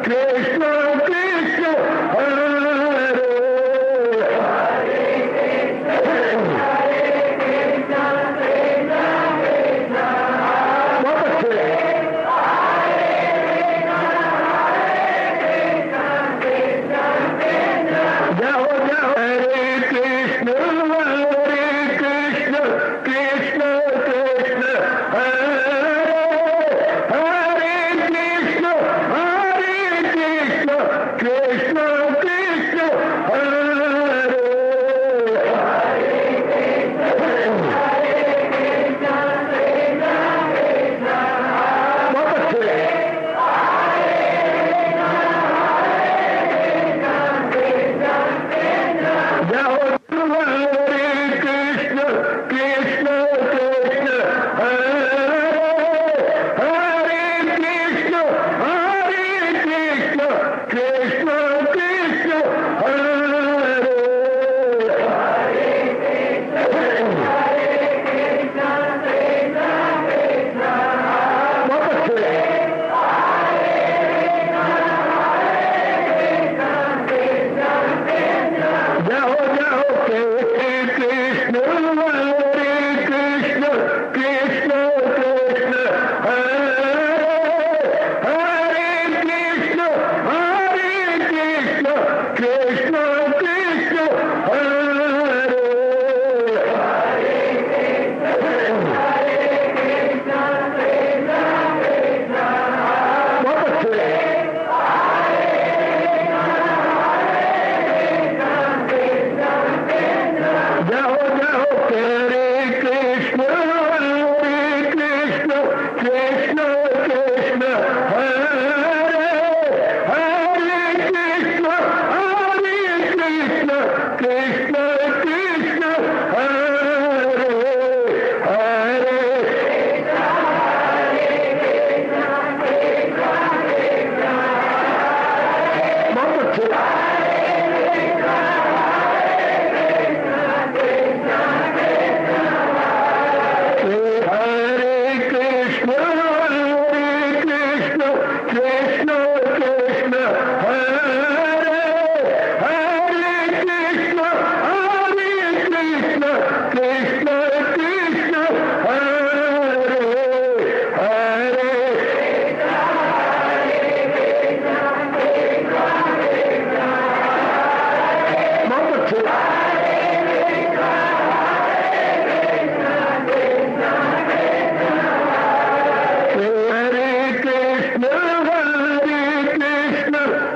कृष्ण कृष्ण हरे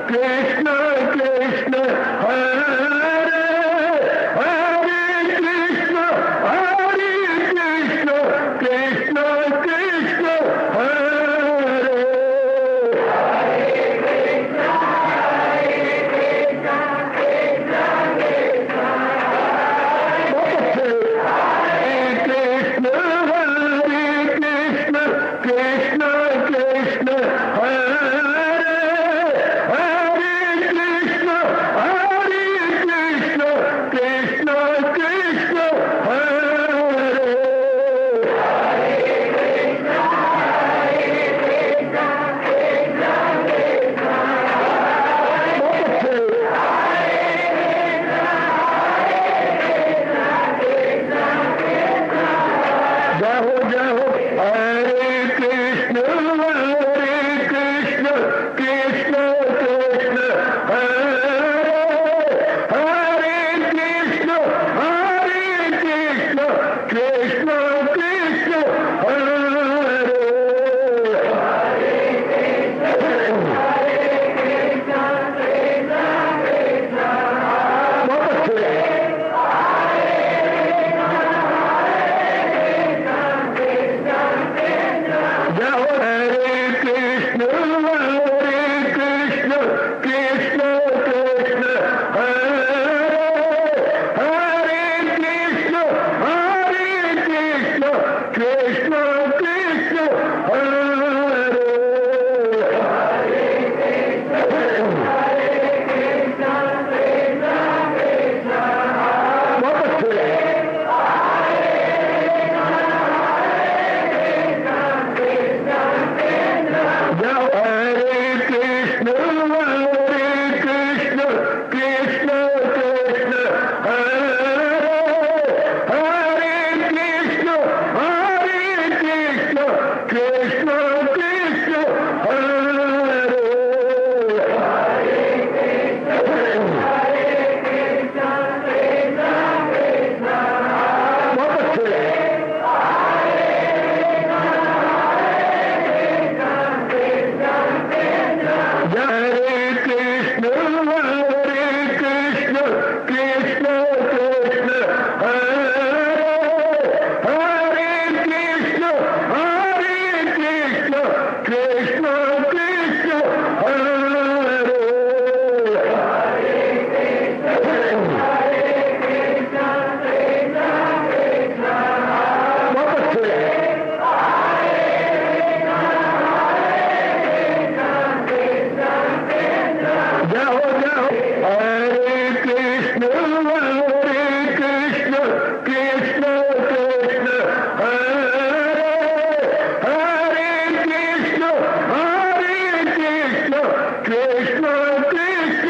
कृष्ण कृष्ण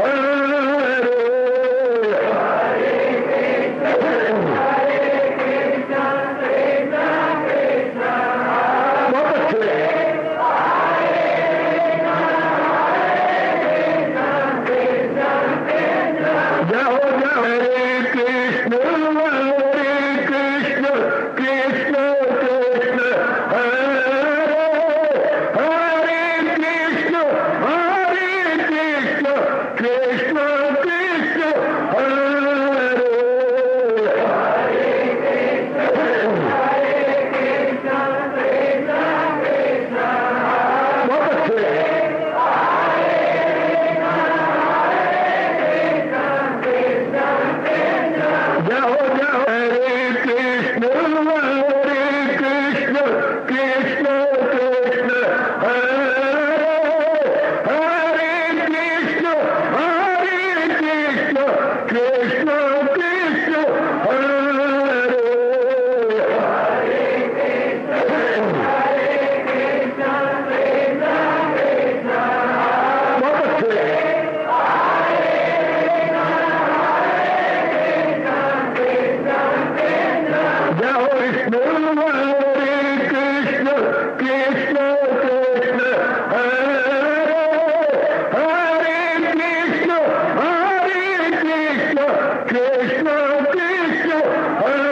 हरे बहुत अच्छे जाओ जाओ हरे कृष्ण कृष्ण कृष्ण कृष्ण हरे हरे कृष्ण कृष्ण कृष्ण हरे बहुत अच्छे जाओ जाओ हरे कृष्ण कृष्ण कृष्ण कृष्ण हरे हरे कृष्ण कृष्ण कृष्ण हरे बहुत अच्छे जाओ विष्णु हरे कृष्ण कृष्ण कृष्ण हरे हरे कृष्ण कृष्ण कृष्ण हरे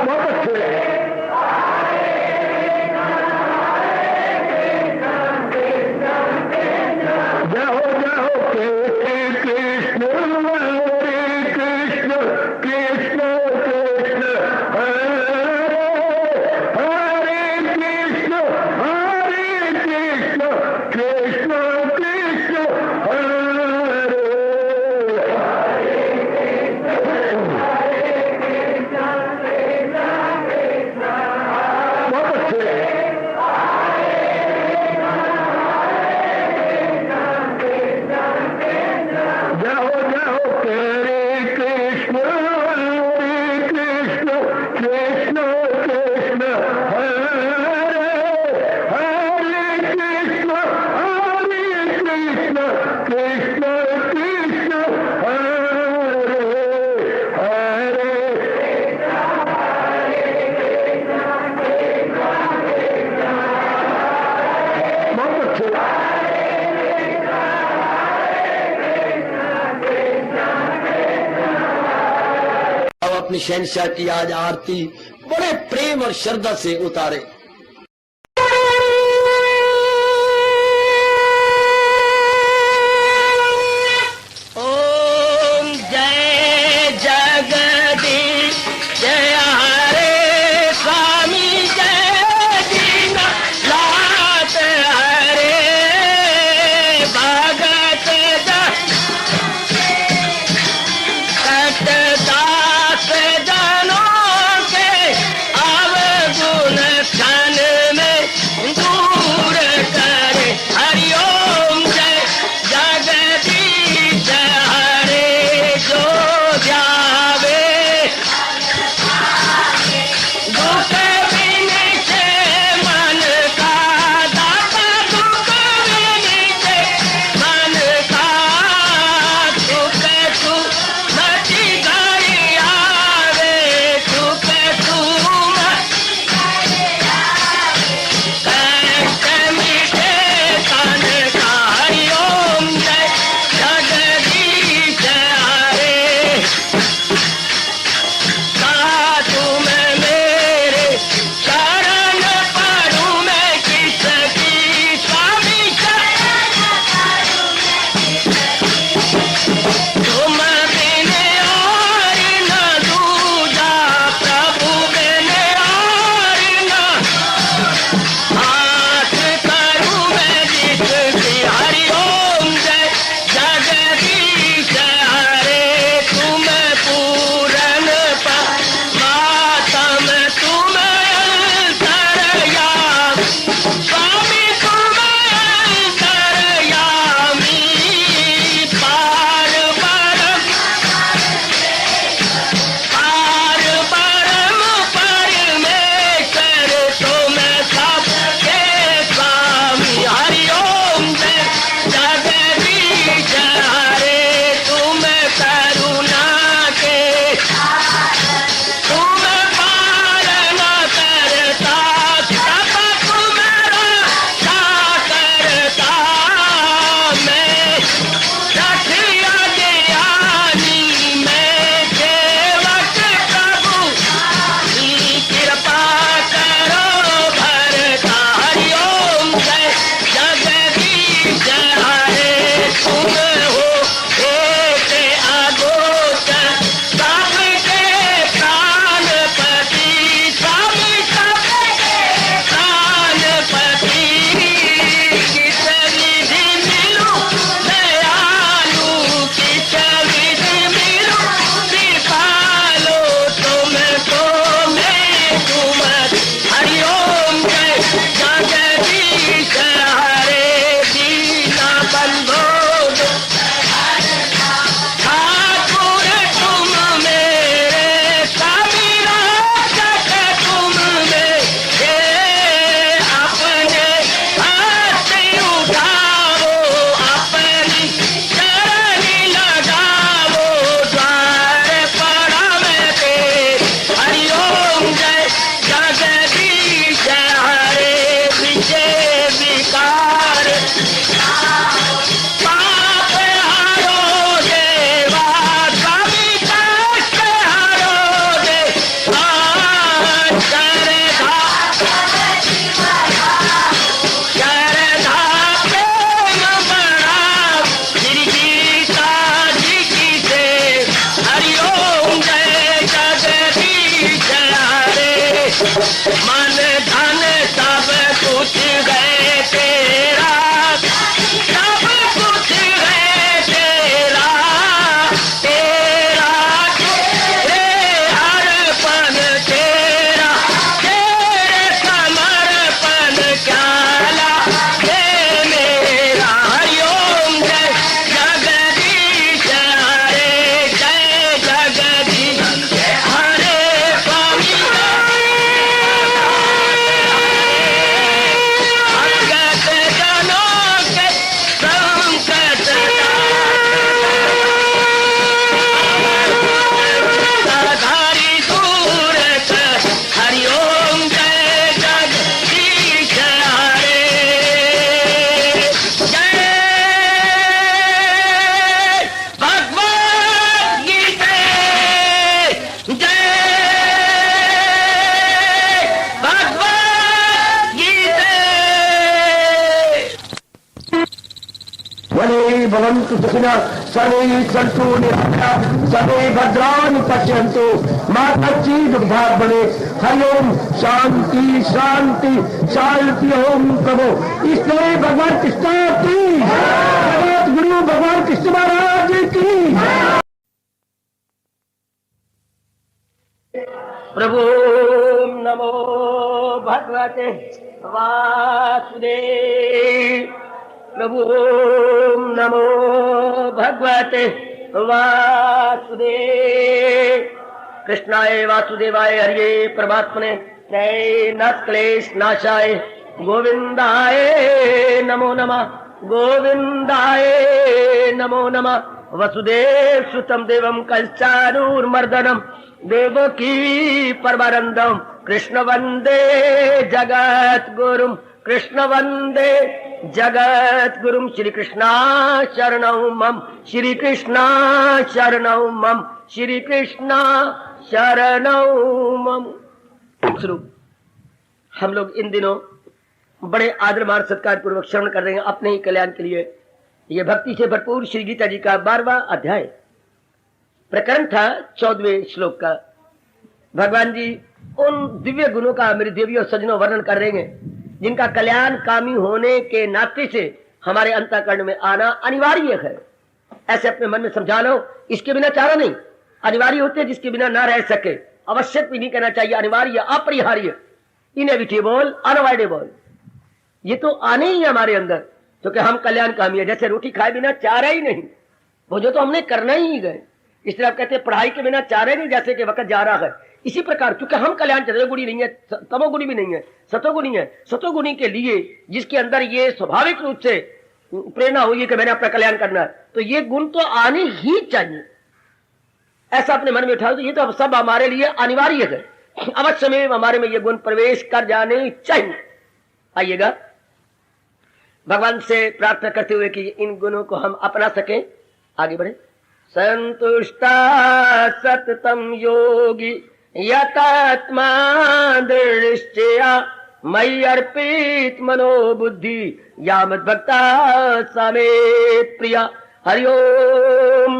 बहुत अच्छे जाओ जाओ कृष्ण हरे कृष्ण कृष्ण कृष्ण हरे हरे कृष्ण कृष्ण कृष्ण हरे बहुत अच्छे जाओ जाओ हरे कृष्ण कृष्ण कृष्ण हरे हरे कृष्ण कृष्ण हरे हरे बहुत अच्छे अब अपनी शहनशाह की आज आरती बड़े प्रेम और श्रद्धा से उतारे। ओम जय जगदीश जय हरे स्वामी जय दीना लात हरे भगत दास जनों के अवगुण भवन्तु सुखिनः सर्वे सन्तु निरामयाः सर्वे भद्राणि पश्यन्तु मा कश्चित् दुर्भाग् भवेत्। हरि ओम शांति शांति शांति। ओम प्रभु इसलिए भगवान कृष्ण की जगत गुरु भगवान कृष्ण महाराज की। प्रभु नमो भगवते वासुदेव। प्रभु नमो भगवते वासुदेव। कृष्णाय वासुदेवाय हरिये परमात्मने न क्लेश नाशाय गोविंदाय नमो नमः। गोविंदाय नमो नमः। वसुदेव सुतम देवम कंचानूरमर्दनम देवकी परमानंदम कृष्ण वंदे जगत गुरुम। कृष्ण वंदे जगत गुरुम। श्री कृष्णा शरणौ मम। श्री कृष्णा शरणौ मम। श्री कृष्णा शरणौ मम। स्वरूप हम लोग इन दिनों बड़े आदर मान सत्कार पूर्वक श्रवण कर रहे हैं अपने ही कल्याण के लिए। ये भक्ति से भरपूर श्री गीता जी का 12वां अध्याय प्रकरण था 14वें श्लोक का। भगवान जी उन दिव्य गुणों का मेरे देवी और सज्जनों वर्णन कर रहे हैं जिनका कल्याण कामी होने के नाते से हमारे अंतःकरण में आना अनिवार्य है। ऐसे अपने मन में समझा लो, इसके बिना चारा नहीं। अनिवार्य होते हैं जिसके बिना ना रह सके। आवश्यक भी नहीं कहना चाहिए, अनिवार्य अपरिहार्य इनएविटेबल अनअवॉइडेबल। ये तो आने ही हमारे अंदर, क्योंकि हम कल्याण कामी है। जैसे रोटी खाए बिना चारा ही नहीं, वो जो तो हमने करना ही गए। इस तरह आप कहते हैं पढ़ाई के बिना चारा नहीं, जैसे कि वक्त जा रहा है। इसी प्रकार क्योंकि हम कल्याण रजोगुणी नहीं है, तमोगुणी भी नहीं है, सतोगुणी है। सतोगुणी के लिए जिसके अंदर ये स्वाभाविक रूप से प्रेरणा हुई है कि मैंने अपना कल्याण करना है, तो ये गुण तो आने ही चाहिए। ऐसा अपने मन में उठा, तो ये तो सब हमारे लिए अनिवार्य है। अवश्य में हमारे में ये गुण प्रवेश कर जाने चाहिए। आइएगा भगवान से प्रार्थना करते हुए कि इन गुणों को हम अपना सकें, आगे बढ़े। संतुष्टा सततम योगी यतात्मा दृष्टया मयि अर्पित मनोबुद्धि या मद भक्ता समे प्रिया। हरि ओम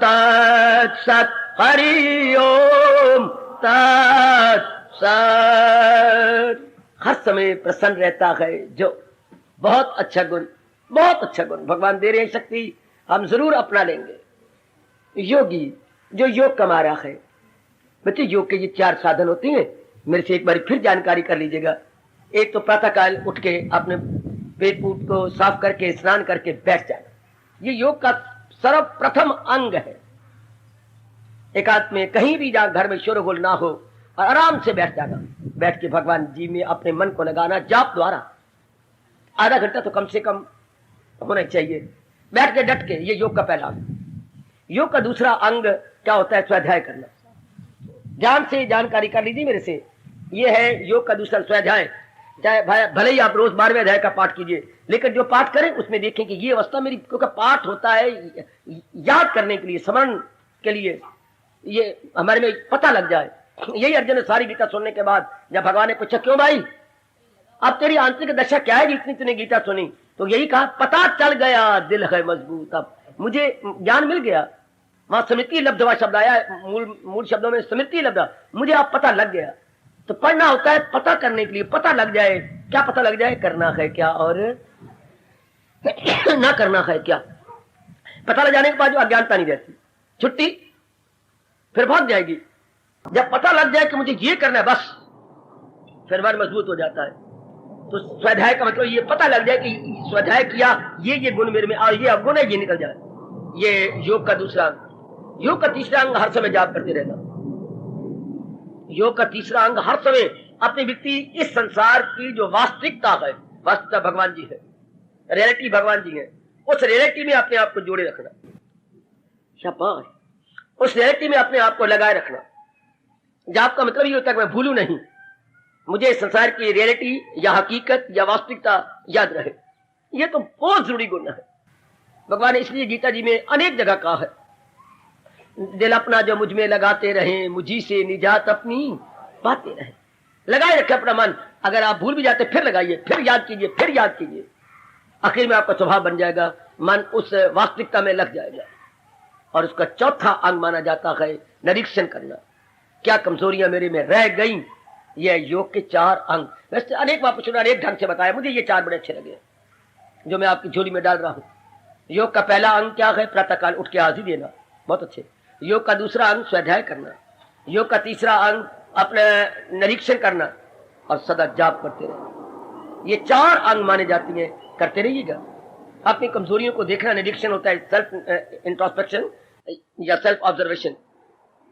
तत्सत। हरि ओम तत्सत। हर समय प्रसन्न रहता है, जो बहुत अच्छा गुण, बहुत अच्छा गुण भगवान दे रहे हैं। शक्ति हम जरूर अपना लेंगे। योगी जो योग कमा रहा है, बच्चे योग के ये 4 साधन होते हैं। मेरे से एक बार फिर जानकारी कर लीजिएगा। एक तो प्रातःकाल उठ के अपने पेट पूट को साफ करके स्नान करके बैठ जाना, ये योग का सर्वप्रथम अंग है। एकांत में कहीं भी जा, घर में शोरगुल ना हो और आराम से बैठ जाना। बैठ के भगवान जी में अपने मन को लगाना जाप द्वारा। आधा घंटा तो कम से कम होना चाहिए। बैठ के डट के, ये योग का पहला अंग। योग का दूसरा अंग क्या होता है? स्वाध्याय करना। ध्यान से जानकारी कर लीजिए मेरे से। ये है योग का दूसरा स्वाध्याय। चाहे भले ही आप रोज 12वें अध्याय का पाठ कीजिए, लेकिन जो पाठ करें उसमें देखें कि ये अवस्था मेरी, क्योंकि पाठ होता है याद करने के लिए, स्मरण के लिए, ये हमारे में पता लग जाए। यही अर्जुन ने सारी गीता सुनने के बाद जब भगवान ने पूछा, क्यों भाई अब तेरी आंतरिक दशा क्या है जितनी तूने गीता सुनी? तो यही कहा, पता चल गया दिल है मजबूत, अब मुझे ज्ञान मिल गया। वहां स्मृति लब्धवा शब्द आया, मूल शब्दों में स्मृति लब्धा, मुझे अब पता लग गया। तो पढ़ना होता है पता करने के लिए, पता लग जाए। क्या पता लग जाए? करना है क्या और ना करना है क्या। पता लग जाने के बाद जो अज्ञानता नहीं रहती, छुट्टी फिर भाग जाएगी। जब पता लग जाए कि मुझे ये करना है बस, फिर मन मजबूत हो जाता है। तो स्वाध्याय का मतलब ये पता लग जाए कि स्वाध्याय किया, ये गुण मेरे में, और ये अवगुण है, ये निकल जाए। ये योग का दूसरा अंग। योग का तीसरा अंग हर समय जाप करते रहना। योग का तीसरा अंग हर समय अपनी व्यक्ति इस संसार की जो वास्तविकता है, वास्तविकता भगवान जी है, रियलिटी भगवान जी है, उस रियलिटी में अपने आप को जोड़े रखना। शाबाश। उस रियलिटी में अपने आप को लगाए रखना। जाप का मतलब ये होता है कि मैं भूलूं नहीं, मुझे इस संसार की रियलिटी या हकीकत या वास्तविकता याद रहे। ये तो बहुत जरूरी गुण है। भगवान ने इसलिए गीता जी में अनेक जगह कहा है, दिल अपना जो मुझ में लगाते रहे, मुझी से निजात अपनी पाते रहे। लगाए रखे अपना मन। अगर आप भूल भी जाते फिर लगाइए, फिर याद कीजिए, फिर याद कीजिए। आखिर में आपका स्वभाव बन जाएगा, मन उस वास्तविकता में लग जाएगा। और उसका चौथा अंग माना जाता है निरीक्षण करना, क्या कमजोरियां मेरे में रह गई। ये योग के 4 अंग, वैसे अनेक बार पूछना, अनेक ढंग से बताया, मुझे ये 4 बड़े अच्छे लगे जो मैं आपकी झोली में डाल रहा हूं। योग का पहला अंग क्या है? प्रातःकाल उठ के हाजिरी देना, बहुत अच्छे। योग का दूसरा अंग स्वाध्याय करना। योग का तीसरा अंग अपने निरीक्षण करना और सदा जाप करते रहना। ये 4 अंग माने जाती हैं, करते रहिएगा। अपनी कमजोरियों को देखना निरीक्षण होता है, सेल्फ इंट्रोस्पेक्शन या सेल्फ ऑब्जर्वेशन।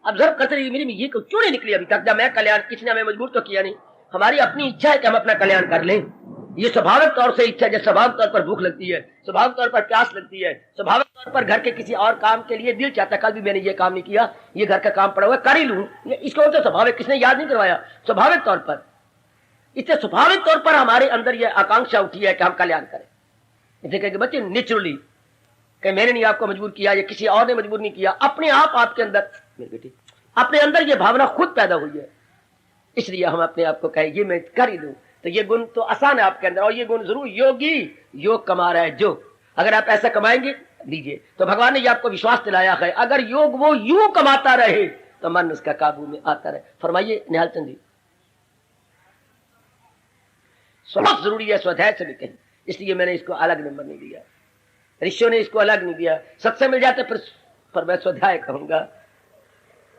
ऑब्जर्व करते रहिए, मेरी में ये क्यों नहीं निकली अभी तक, जब मैं कल्याण, किसी ने हमें मजबूर तो किया नहीं, हमारी अपनी इच्छा है कि हम अपना कल्याण कर लें। ये स्वाभाविक तौर से इच्छा, जैसे स्वाभाविक तौर पर भूख लगती है, स्वाभाविक तौर पर प्यास लगती है, स्वाभाविक तौर पर घर के किसी और काम के लिए दिल चाहता है, कल भी मैंने ये काम नहीं किया, ये घर का काम पड़ा हुआ कर ही लूं, इसको तो स्वाभाविक, किसने याद नहीं करवाया, स्वाभाविक तौर पर। इससे स्वाभाविक तौर पर हमारे अंदर यह आकांक्षा उठी है कि हम कल्याण करें। इसे कहेंगे बच्चे नेचुरली, कि मैंने नहीं आपको मजबूर किया या किसी और ने मजबूर नहीं किया, अपने आप आपके अंदर, मेरी बेटी, अपने अंदर ये भावना खुद पैदा हुई है। इसलिए हम अपने आप को कहें ये मैं कर ही दूं, तो ये गुण तो आसान है आपके अंदर, और ये गुण जरूर योगी योग कमा रहा है। जो अगर आप ऐसा कमाएंगे दीजिए, तो भगवान ने ये आपको विश्वास दिलाया है, अगर योग वो यूं कमाता रहे तो मन उसका काबू में आता रहे। फरमाइए निहाल चंद जी। बहुत जरूरी है स्वाध्याय से भी कहीं, इसलिए मैंने इसको अलग नंबर नहीं दिया, ऋषियों ने इसको अलग नहीं दिया। सत्संग मिल जाते पर मैं स्वाध्याय कहूंगा।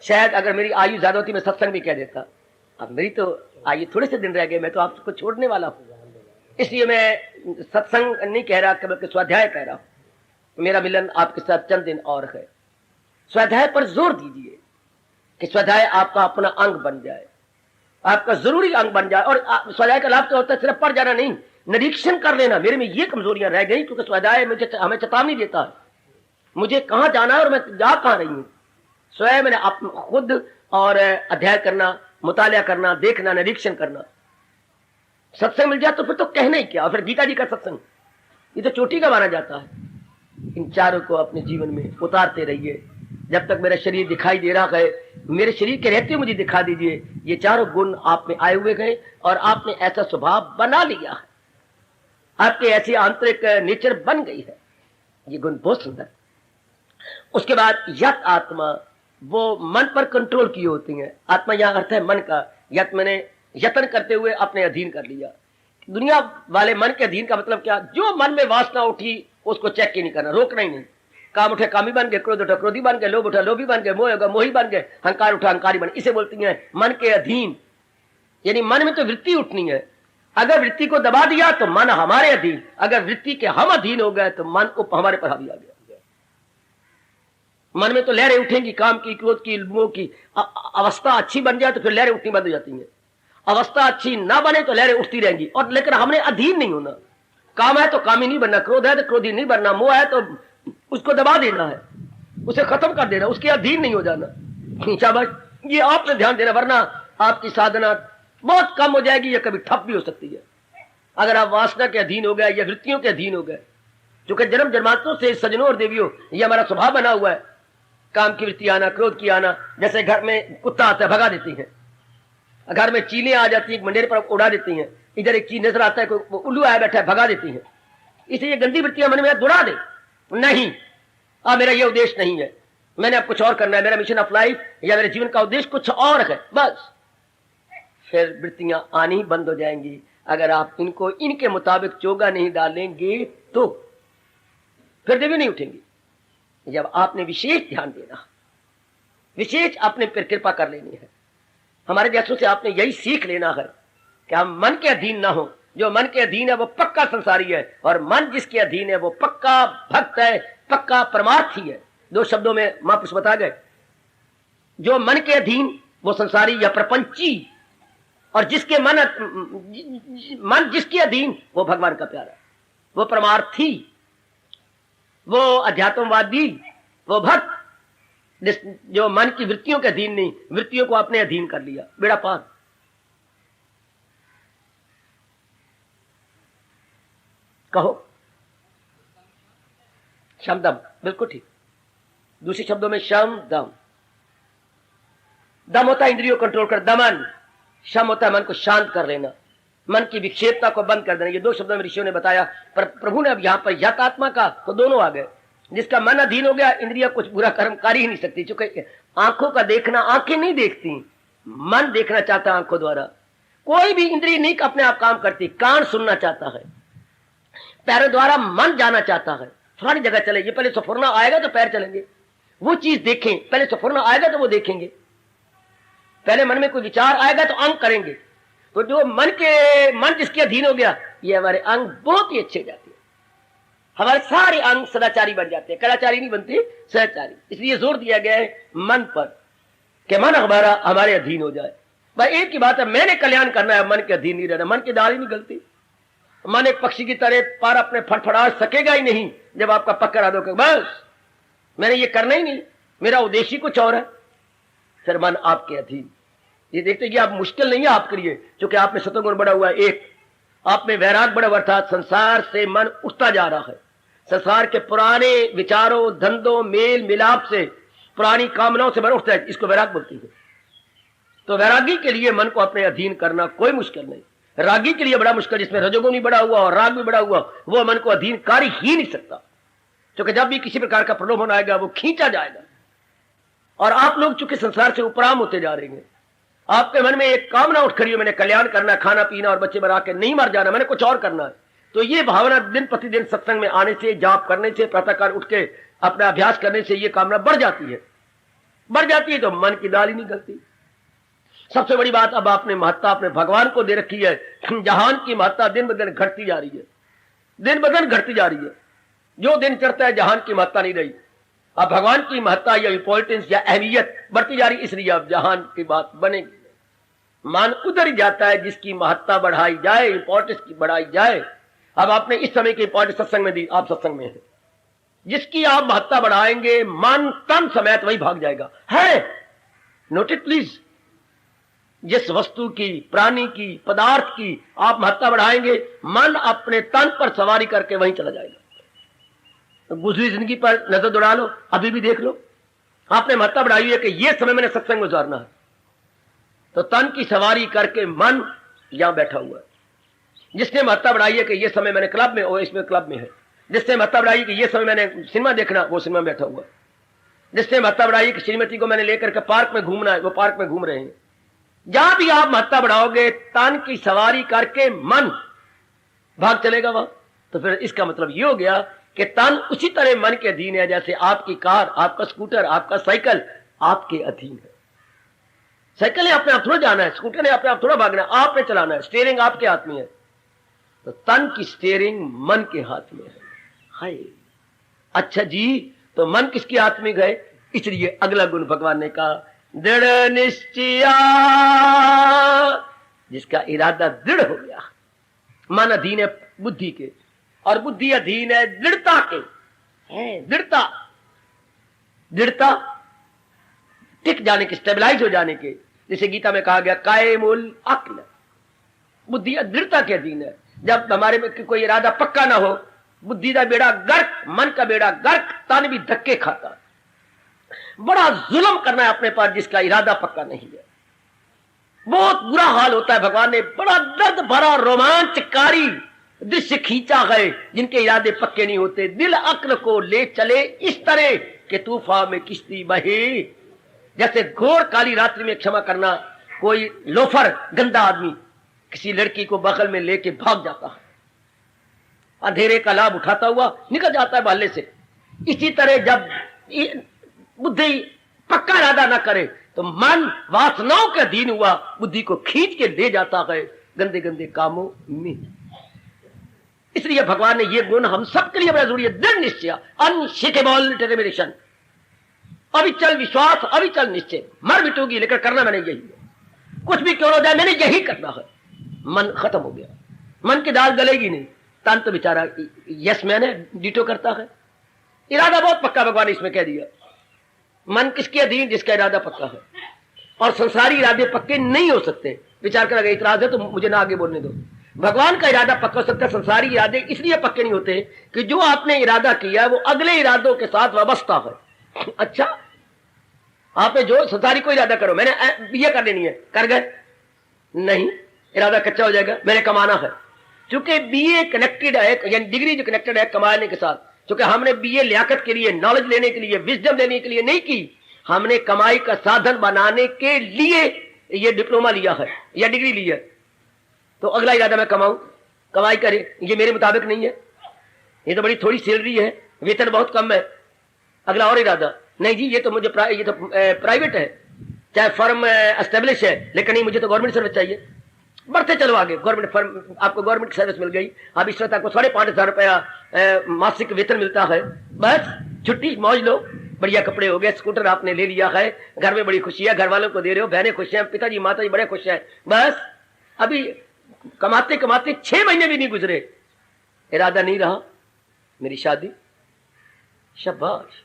शायद अगर मेरी आयु ज्यादा होती मैं सत्संग भी कह देता। अब मेरी तो आयु थोड़े से दिन रह गए, मैं तो आपको छोड़ने वाला हूं, इसलिए मैं सत्संग नहीं कह रहा, बल्कि स्वाध्याय कह रहा हूं। मेरा मिलन आपके साथ चंद दिन और है। स्वाध्याय पर जोर दीजिए कि स्वाध्याय आपका अपना अंग बन जाए, आपका जरूरी अंग बन जाए। और स्वाध्याय का लाभ क्या होता है? सिर्फ पढ़ जाना नहीं, निरीक्षण कर लेना, मेरे में ये कमजोरियां रह गई, क्योंकि स्वाध्याय मुझे हमें चेतावनी देता है मुझे कहां जाना है और मैं जा कहां रही हूं। स्वयं मैंने खुद और अध्ययन करना, मुतालिया करना, देखना, निरीक्षण करना। सत्संग मिल जाए तो फिर तो कहना ही क्या। और फिर गीता जी का सत्संग, ये तो चोटी का माना जाता है। इन चारों को अपने जीवन में उतारते रहिए। जब तक मेरा शरीर दिखाई दे रहा है, मेरे शरीर के रहते मुझे दिखा दीजिए, ये चारों गुण आप में आए हुए गए और आपने ऐसा स्वभाव बना लिया है, आपके ऐसी आंतरिक नेचर बन गई है। ये गुण बहुत सुंदर। उसके बाद यत आत्मा, वो मन पर कंट्रोल की होती है। आत्मा यहां अर्थ है मन का। यत मैंने यत्न करते हुए अपने अधीन कर लिया। दुनिया वाले मन के अधीन का मतलब क्या? जो मन में वासना उठी उसको चेक ही नहीं करना, रोकना ही नहीं। काम उठे कामी बन गए, क्रोध उठा क्रोधी बन गए, लोभ उठा लोभी बन गए, मोह होगा मोही बन गए, अहंकार उठा अहंकारी बन। इसे बोलती है मन के अधीन। यानी मन में तो वृत्ति उठनी है, अगर वृत्ति को दबा दिया तो मन हमारे अधीन, अगर वृत्ति के हम अधीन हो गए तो मन को हमारे पर हावी आ गया। मन में तो लहरें उठेंगी, काम की, क्रोध की, मोह की। अवस्था अच्छी बन जाए तो फिर लहरें उठनी बंद हो जाती हैं। अवस्था अच्छी ना बने तो लहरें उठती रहेंगी। और लेकिन हमने अधीन नहीं होना। काम है तो कामी नहीं बनना, क्रोध है तो क्रोधी नहीं बनना, मोह है तो उसको दबा देना है, उसे खत्म कर देना, उसके अधीन नहीं हो जाना। शाबाश, ये आपने ध्यान देना, वरना आपकी साधना बहुत कम हो जाएगी या कभी ठप भी हो सकती है। अगर आप वासना के अधीन हो गए या वृत्तियों के अधीन हो गए, जो कि जन्म जन्मांतरों से सज्जनों और देवियों ये हमारा स्वभाव बना हुआ है। काम की वृत्ति आना, क्रोध की आना, जैसे घर में कुत्ता आता है भगा देती है, घर में चीलें आ जाती है मंडेर पर उड़ा देती हैं, इधर एक चीज नजर आता है कोई उल्लू आया बैठा है भगा देती हैं। इसलिए ये गंदी वृत्तियां मन में दुड़ा दे, नहीं अब मेरा ये उद्देश्य नहीं है, मैंने अब कुछ और करना है, मेरा मिशन ऑफ लाइफ या मेरे जीवन का उद्देश्य कुछ और है, बस फिर वृत्तियां आनी बंद हो जाएंगी। अगर आप इनको इनके मुताबिक चोगा नहीं डालेंगे तो फिर देवी नहीं उठेंगी। जब आपने विशेष ध्यान देना, विशेष आपने फिर कृपा कर लेनी है। हमारे जैसों से आपने यही सीख लेना है कि हम मन के अधीन ना हो। जो मन के अधीन है वो पक्का संसारी है, और मन जिसके अधीन है वो पक्का भक्त है, पक्का परमार्थी है। 2 शब्दों में महापुरुष बता गए, जो मन के अधीन वो संसारी या प्रपंची, और जिसके मन जिसके अधीन वो भगवान का प्यारा, वो परमार्थी, वो अध्यात्मवादी, वो भक्त। जो मन की वृत्तियों के अधीन नहीं, वृत्तियों को अपने अधीन कर लिया, बेड़ा पार। कहो शम दम, बिल्कुल ठीक। दूसरे शब्दों में शम दम। दम होता है इंद्रियों कंट्रोल कर, दमन। शम होता है मन को शांत कर लेना। मन की विक्षेपता को बंद कर देना। ये दो शब्दों में ऋषियों ने बताया। पर प्रभु ने अब यहाँ पर यत आत्मा का तो दोनों आ गए। जिसका मन अधीन हो गया, इंद्रिया कुछ बुरा कर्म कर ही नहीं सकती, क्योंकि आंखों का देखना आंखें नहीं देखती, मन देखना चाहता है आंखों द्वारा। कोई भी इंद्रिय नहीं अपने आप काम करती। कान सुनना चाहता है, पैरों द्वारा मन जाना चाहता है, सारी जगह चले। ये पहले सफरना आएगा तो पैर चलेंगे, वो चीज देखें। पहले सफरना आएगा तो वो देखेंगे, पहले मन में कोई विचार आएगा तो अंग करेंगे। तो जो मन जिसके अधीन हो गया, ये हमारे अंग बहुत ही अच्छे हो जाते हैं। हमारे सारे अंग सदाचारी बन जाते हैं, कदाचारी नहीं बनते, सदाचारी। इसलिए जोर दिया गया है मन पर कि मन हमारे अधीन हो जाए। भाई एक ही बात है, मैंने कल्याण करना है, मन के अधीन नहीं रहना। मन की दाल ही नहीं गलती। मन एक पक्षी की तरह पर अपने फटफड़ाहट सकेगा ही नहीं जब आपका पक्का करा दो कि बस मैंने ये करना ही नहीं, मेरा उद्देश्य कुछ और है। फिर मन आपके अधीन। ये देखते कि आप मुश्किल नहीं है आपके लिए, क्योंकि आप में सतोगुण बढ़ा हुआ है। एक आप में वैराग बढ़ा हुआ, अर्थात संसार से मन उठता जा रहा है। संसार के पुराने विचारों, धंधों, मेल मिलाप से, पुरानी कामनाओं से मन उठता है, इसको वैराग बोलती है। तो वैरागी के लिए मन को अपने अधीन करना कोई मुश्किल नहीं। रागी के लिए बड़ा मुश्किल, जिसमें रजोगुण भी बड़ा हुआ और राग भी बड़ा हुआ, वो मन को अधीन कर ही नहीं सकता। क्योंकि जब भी किसी प्रकार का प्रलोभन आएगा वो खींचा जाएगा। और आप लोग चूंकि संसार से उपराम होते जा रहे हैं, आपके मन में एक कामना उठ खड़ी हो, मैंने कल्याण करना, खाना पीना और बच्चे बना के नहीं मर जाना, मैंने कुछ और करना है। तो ये भावना दिन प्रतिदिन सत्संग में आने से, जाप करने से, प्रातःकाल उठ के अपना अभ्यास करने से ये कामना बढ़ जाती है। बढ़ जाती है तो मन की दाल ही नहीं गलती। सबसे बड़ी बात, अब आपने महत्ता अपने भगवान को दे रखी है। जहान की महत्ता दिन ब दिन घटती जा रही है, दिन ब दिन घटती जा रही है। जो दिन चढ़ता है जहान की महत्ता नहीं रही। अब भगवान की महत्ता या इंपॉर्टेंस या अहमियत बढ़ती जा रही, इसलिए अब जहान की बात बनेगी। मान उधर ही जाता है जिसकी महत्ता बढ़ाई जाए, इंपॉर्टेंस की बढ़ाई जाए। अब आपने इस समय की इंपॉर्टेंस सत्संग में दी, आप सत्संग में है। जिसकी आप महत्ता बढ़ाएंगे, मन तन समेत वही भाग जाएगा। है नोट इट प्लीज। जिस वस्तु की, प्राणी की, पदार्थ की आप महत्ता बढ़ाएंगे, मन अपने तन पर सवारी करके वहीं चला जाएगा। तो गुजरी जिंदगी पर नजर दौड़ा लो, अभी भी देख लो। आपने महत्ता बढ़ाई है कि ये समय मैंने सत्संग में गुजारना है, तो तन की सवारी करके मन यहां बैठा हुआ है। जिसने महत्ता बढ़ाई है कि ये समय मैंने क्लब में, वो इसमें क्लब में है। जिसने महत्ता बढ़ाई कि ये समय मैंने सिनेमा देखना, वो सिनेमा में बैठा हुआ है। जिसने महत्ता बढ़ाई कि श्रीमती को मैंने लेकर के पार्क में घूमना है, वो पार्क में घूम रहे हैं। जहां भी आप महत्ता बढ़ाओगे, तन की सवारी करके मन भाग चलेगा वहां। तो फिर इसका मतलब ये हो गया कि तन उसी तरह मन के अधीन है जैसे आपकी कार, आपका स्कूटर, आपका साइकिल आपके अधीन है। साइकिल ने अपने आप थोड़ा जाना है, स्कूटर ने अपने आप थोड़ा भागना है, आपने चलाना है। स्टीयरिंग आपके हाथ में है, तो तन की स्टीयरिंग मन के हाथ में है। हाय अच्छा जी, तो मन किसके हाथ में गए? इसलिए अगला गुण भगवान ने कहा, दृढ़ निश्चया। जिसका इरादा दृढ़ हो गया। मन अधीन है बुद्धि के, और बुद्धि अधीन है दृढ़ता के। दृढ़ता, दृढ़ता टिक जाने के, स्टेबलाइज हो जाने के। जैसे गीता में कहा गया, कायमुल अक्ल। बुद्धि दृढ़ता के अधीन है। जब हमारे में कोई इरादा पक्का ना हो, बुद्धि का बेड़ा गर्क, मन का बेड़ा गर्क, तन भी धक्के खाता। बड़ा जुल्म करना है अपने पर जिसका इरादा पक्का नहीं है। बहुत बुरा हाल होता है। भगवान ने बड़ा दर्द भरा रोमांचकारी दृश्य खींचा है जिनके इरादे पक्के नहीं होते। दिल अक्ल को ले चले इस तरह के तूफान में किश्ती बहे। जैसे घोर काली रात्रि में, क्षमा करना, कोई लोफर गंदा आदमी किसी लड़की को बगल में लेके भाग जाता है, अंधेरे का लाभ उठाता हुआ निकल जाता है बाले से। इसी तरह जब बुद्धि पक्का इरादा ना करे तो मन वासनाओं के अधीन हुआ, बुद्धि को खींच के ले जाता है गंदे गंदे कामों में। इसलिए भगवान ने ये गुण हम सबके लिए बड़ा जरूरी है। दृढ़ निश्चय, अनशेकेबल डिटरमिनेशन, अविचल विश्वास, अविचल निश्चय। मर मिटोगी लेकर करना मैंने यही है। कुछ भी क्यों हो जाए मैंने यही करना है। मन खत्म हो गया, मन की दाल गलेगी नहीं। तन तो बेचारा यस मैंने डिटो करता है। इरादा बहुत पक्का भगवान ने इसमें कह दिया। मन किसके अधीन? जिसका इरादा पक्का है। और संसारी इरादे पक्के नहीं हो सकते। विचार कर, अगर इतराज है तो मुझे ना आगे बोलने दो। भगवान का इरादा पक्का हो सकता है, संसारी इरादे इसलिए पक्के नहीं होते कि जो आपने इरादा किया है वो अगले इरादों के साथ वाबस्ता है। अच्छा, आपने जो संसारी को इरादा करो, मैंने ये कर लेनी है, कर गए नहीं, इरादा कच्चा हो जाएगा, मैंने कमाना है। चूंकि बीए कनेक्टेड है, यानी डिग्री जो कनेक्टेड है कमाने के साथ, क्योंकि हमने बीए लियाकत के लिए, नॉलेज लेने के लिए, विजडम लेने के लिए नहीं की, हमने कमाई का साधन बनाने के लिए ये डिप्लोमा लिया है या डिग्री ली है। तो अगला इरादा मैं कमाऊं, कमाई करे, ये मेरे मुताबिक नहीं है, ये तो बड़ी थोड़ी सैलरी है, वेतन बहुत कम है। अगला और इरादा, नहीं जी ये तो मुझे ये तो प्राइवेट है, चाहे फर्म एस्टेब्लिश है, लेकिन नहीं मुझे तो गवर्नमेंट सर्विस चाहिए। बढ़ते चलो आगे, गवर्नमेंट फर्म, आपको गवर्नमेंट सर्विस मिल गई, अब इस वक्त आपको 5,500 रुपया मासिक वेतन मिलता है, बस छुट्टी मौज लो, बढ़िया कपड़े हो गए, स्कूटर आपने ले लिया है, घर में बड़ी खुशी है, घर वालों को दे रहे हो, बहनें खुश हैं, पिताजी माताजी बड़े खुश हैं। बस अभी कमाते कमाते 6 महीने भी नहीं गुजरे, इरादा नहीं रहा मेरी शादी, शाबाश।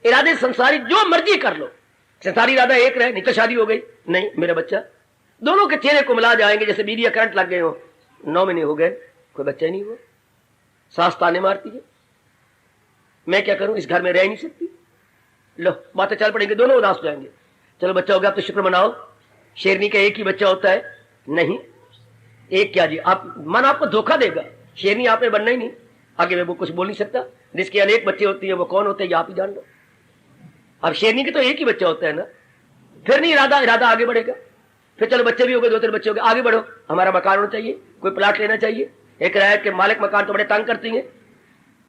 इरादे संसारी जो मर्जी कर लो, संसारी इरादा एक रहे, नहीं तो शादी हो गई, नहीं मेरा बच्चा, दोनों के चेहरे को मिला जाएंगे जैसे बिजली का करंट लग गए हो, 9 महीने हो गए कोई बच्चा ही नहीं हुआ, सास ताने मारती है, मैं क्या करूं, इस घर में रह नहीं सकती, लो बातें चल पड़ेंगे, दोनों उदास हो जाएंगे। चलो बच्चा हो गया, आप तो शुक्र मनाओ, शेरनी का एक ही बच्चा होता है, नहीं एक क्या जी, आप मन आपको धोखा देगा, शेरनी आपने बनना ही नहीं, आगे मैं वो कुछ बोल नहीं सकता, जिसके अनेक बच्चे होती है वो कौन होते हैं आप ही जान लो। अब शेरनी के तो एक ही बच्चा होता है ना, फिर नहीं इरादा आगे बढ़ेगा, फिर चलो बच्चे भी हो गए, 2-3 बच्चे हो गए, आगे बढ़ो, हमारा मकान होना चाहिए, कोई प्लाट लेना चाहिए, एक किराए के मालिक मकान तो बड़े तंग करती हैं,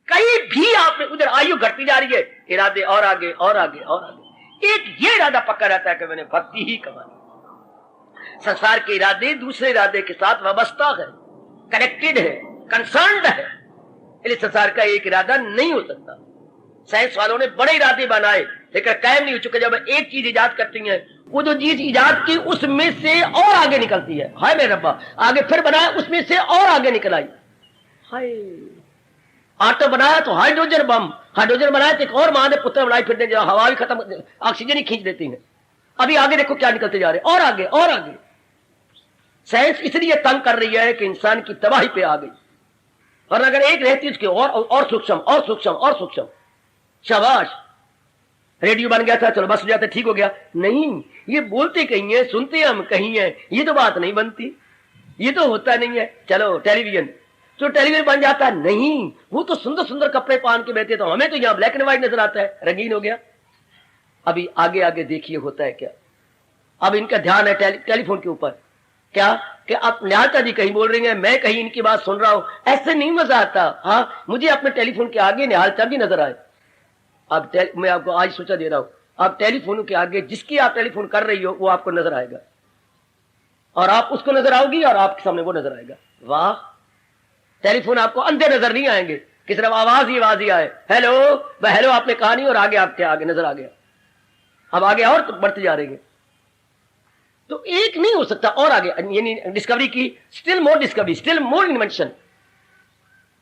कहीं भी आपने उधर आयु घटती जा रही है, इरादे और आगे और आगे और आगे। एक ये इरादा पक्का रहता है कि मैंने भक्ति ही कमानी। संसार के इरादे दूसरे इरादे के साथ वाबस्ता है, कनेक्टेड है, कंसर्न्ड है, इसलिए संसार का एक इरादा नहीं हो सकता। साइंस वालों ने बड़े इरादे बनाए लेकिन कायम नहीं हो चुके। जब एक चीज इजाद करती है, वो जो चीज इजाद की उसमें से और आगे निकलती है, हाय मेरे रब्बा, आगे फिर बनाया उसमें से और आगे निकल आई, हाय आटो बनाया तो हाइड्रोजन बम, हाइड्रोजन बनाया तो एक और मां ने पुत्र बनाई, फिर जो हवा भी खत्म, ऑक्सीजन ही खींच देती है। अभी आगे देखो क्या निकलते जा रहे, और आगे और आगे। साइंस इसलिए तंग कर रही है कि इंसान की तबाही पे आ गई, और अगर एक रहती उसके और सूक्ष्म और सूक्ष्म और सूक्ष्म। शाबाश, रेडियो बन गया था, चलो बस हो जाते, ठीक हो गया, नहीं, ये बोलते कहीं है, सुनते हम कहीं है, ये तो बात नहीं बनती, ये तो होता नहीं है। चलो टेलीविजन, तो टेलीविजन बन जाता है, नहीं, वो तो सुंदर सुंदर कपड़े पहन के बैठे, तो हमें तो यहाँ ब्लैक एंड व्हाइट नजर आता है, रंगीन हो गया। अभी आगे आगे देखिए होता है क्या, अब इनका ध्यान है टेलीफोन के ऊपर, क्या कि आप न्यालता जी कहीं बोल रही हैं, मैं कहीं इनकी बात सुन रहा हूं, ऐसे नहीं मजा आता। हाँ, मुझे अपने टेलीफोन के आगे निहालता भी नजर आए। अब मैं आपको आज सोचा दे रहा हूं, आप टेलीफोन के आगे जिसकी आप टेलीफोन कर रही हो वो आपको नजर आएगा, और आप उसको नजर आओगी और आपके सामने वो नजर आएगा। वाह, टेलीफोन आपको अंधे नजर नहीं आएंगे कि सिर्फ आवाज ही आए, हेलो हेलो आपने कहा नहीं, और आगे आपके आगे नजर आ गया, अब आगे और तो बढ़ते जा रही है। तो एक नहीं हो सकता, और आगे यानी डिस्कवरी की, still more discovery, still more invention.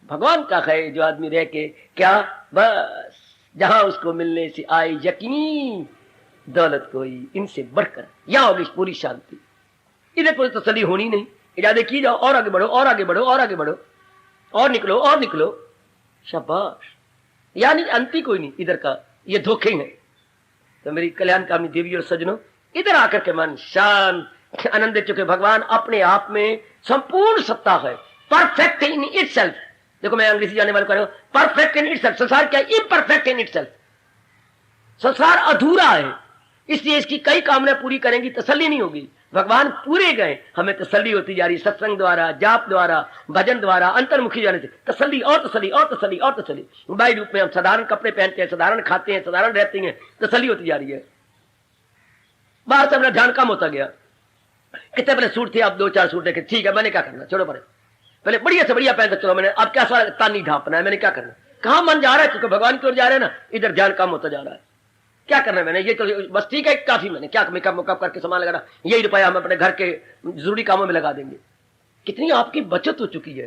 भगवान का है जो आदमी रह के क्या, बस जहां उसको मिलने से आए यकीनी दौलत कोई इनसे बढ़कर, यहां होगी पूरी शांति। इधर कोई तसल्ली होनी नहीं, इरादे की जाओ, और आगे बढ़ो और आगे बढ़ो और आगे बढ़ो, और निकलो, शाबाश। यानी अंति कोई नहीं इधर का, ये धोखे हैं। तो मेरी कल्याण कामनी देवी और सज्जनों, इधर आकर के मन शांत आनंद दे चुके। भगवान अपने आप में संपूर्ण सत्ता है, परफेक्ट इन इटसेल्फ। देखो मैं अंग्रेजी जाने वाले कह रहा हूं, परफेक्ट इन इटसेल्फ। संसार क्या, इम्परफेक्ट इन इटसेल्फ, संसार अधूरा है, इसलिए इसकी कई कामनाएं पूरी करेंगी, तसल्ली नहीं होगी। भगवान पूरे गए, हमें तसल्ली होती जा रही, सत्संग द्वारा, जाप द्वारा, भजन द्वारा, अंतर्मुखी जाने से तसल्ली और तसल्ली और तसल्ली और तसल्ली। बाई रूप में हम साधारण कपड़े पहनते हैं, साधारण खाते हैं, साधारण रहते हैं, तसल्ली होती जा रही है। बाहर से अपना ध्यान कम होता गया। कितने पहले सूट थे, आप 2-4 सूट देखे, ठीक है मैंने क्या करना, छोड़ो पहले बढ़िया से बढ़िया पहन चलो, मैंने अब क्या सारा तानी ढांपना है, मैंने क्या करना, कहां मन जा रहा है, क्योंकि भगवान की ओर जा रहे हैं ना, इधर ध्यान कम होता जा रहा है। क्या करना है मैंने, ये तो बस ठीक है काफी, मैंने क्या मेकअप मुकअप करके सामान लगा, यही रुपया हम अपने घर के जरूरी कामों में लगा देंगे। कितनी आपकी बचत हो चुकी है,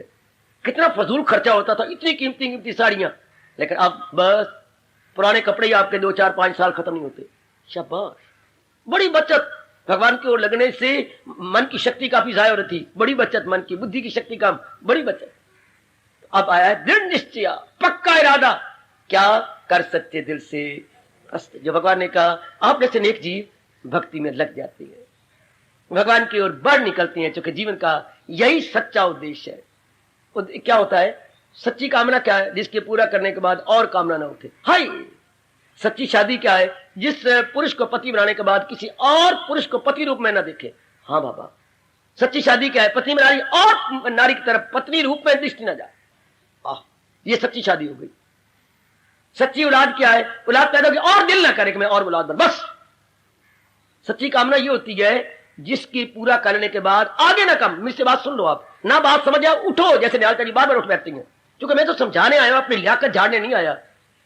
कितना फजूल खर्चा होता था, इतनी कीमती साड़ियां, लेकिन अब बस पुराने कपड़े ही आपके 2-4-5 साल खत्म नहीं होते। शाबाश, बड़ी बचत। भगवान की ओर लगने से मन की शक्ति काफी जाया हो रही थी, बड़ी बचत, मन की बुद्धि की शक्ति कम, बड़ी बचत। अब आया है दृढ़ निश्चय, पक्का इरादा, क्या कर सच्चे दिल से। जो भगवान ने कहा आप जैसे नेक जीव भक्ति में लग जाती है, भगवान की ओर बढ़ निकलती हैं, क्योंकि जीवन का यही सच्चा उद्देश्य है। क्या होता है सच्ची कामना? क्या है? जिसके पूरा करने के बाद और कामना ना उठे। हाय, सच्ची शादी क्या है? जिस पुरुष को पति बनाने के बाद किसी और पुरुष को पति रूप में ना देखे। हाँ बाबा, सच्ची शादी क्या है? पति में नारी और नारी की तरफ पत्नी रूप में दृष्टि ना जाए। ये सच्ची शादी हो गई। सच्ची औलाद क्या है? औलाद पैदा होगी और दिल ना करे कि मैं और औलाद बन। बस सच्ची कामना ये होती है जिसकी पूरा करने के बाद आगे ना कम। मुझसे बात सुन लो, आप ना बात समझ जाओ, उठो। जैसे न्यालता जी बार बार उठ बैठती हैं, क्योंकि मैं तो समझाने आया, अपनी लियाकत झाड़ने नहीं आया।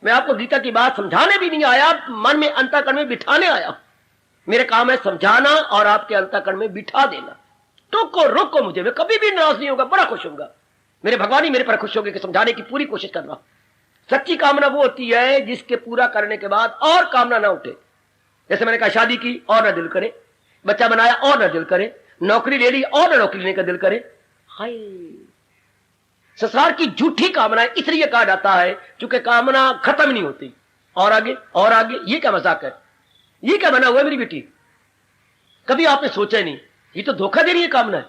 मैं आपको गीता की बात समझाने भी नहीं आया, मन में अंतःकरण में बिठाने आया। मेरे काम है समझाना और आपके अंतःकरण में बिठा देना। टोको रोको मुझे, मैं कभी भी नाराज नहीं होगा, बड़ा खुश होगा। मेरे भगवान ही मेरे पर खुश होंगे कि समझाने की पूरी कोशिश कर रहा। सच्ची कामना वो होती है जिसके पूरा करने के बाद और कामना ना उठे। जैसे मैंने कहा, शादी की और ना दिल करे, बच्चा बनाया और ना दिल करे, नौकरी ले ली और ना नौकरी लेने का दिल करे। हाय, संसार की झूठी कामनाएं इसलिए कहा जाता है क्योंकि कामना खत्म नहीं होती। और आगे और आगे, ये क्या मजाक है? ये क्या बना हुआ है मेरी बेटी? कभी आपने सोचा नहीं, ये तो धोखा दे रही है कामना।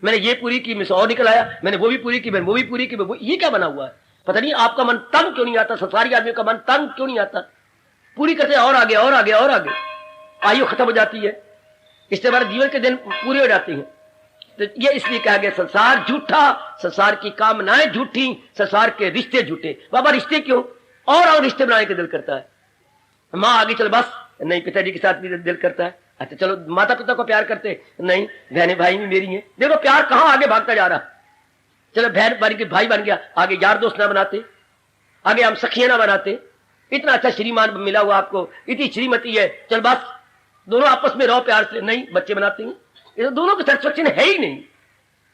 मैंने ये पूरी की, मिस और निकल आया, मैंने वो भी पूरी की, मैंने वो भी पूरी की, ये क्या बना हुआ है? पता नहीं आपका मन तंग क्यों नहीं आता, संसारी आदमी का मन तंग क्यों नहीं आता? पूरी करते और आगे और आगे और आगे, आयु खत्म हो जाती है, इससे हमारे जीवन के दिन पूरे हो जाते हैं। तो ये इसलिए कहा गया संसार झूठा, संसार की कामनाएं झूठी, संसार के रिश्ते झूठे। बाबा रिश्ते क्यों? और रिश्ते बनाने के दिल करता है। माँ आगे चल बस, नहीं पिताजी के साथ भी दिल करता है। अच्छा चलो, माता पिता को प्यार करते, नहीं बहने भाई भी मेरी हैं। देखो प्यार कहां आगे भागता जा रहा। चलो बहन बन के भाई बन गया, आगे यार दोस्त ना बनाते, आगे हम सखियां ना बनाते। इतना अच्छा श्रीमान मिला हुआ आपको, इतनी श्रीमती है, चल बस दोनों आपस में रहो प्यार से, नहीं बच्चे बनाते हैं। ये तो दोनों की सेटिस्फेक्शन है ही नहीं।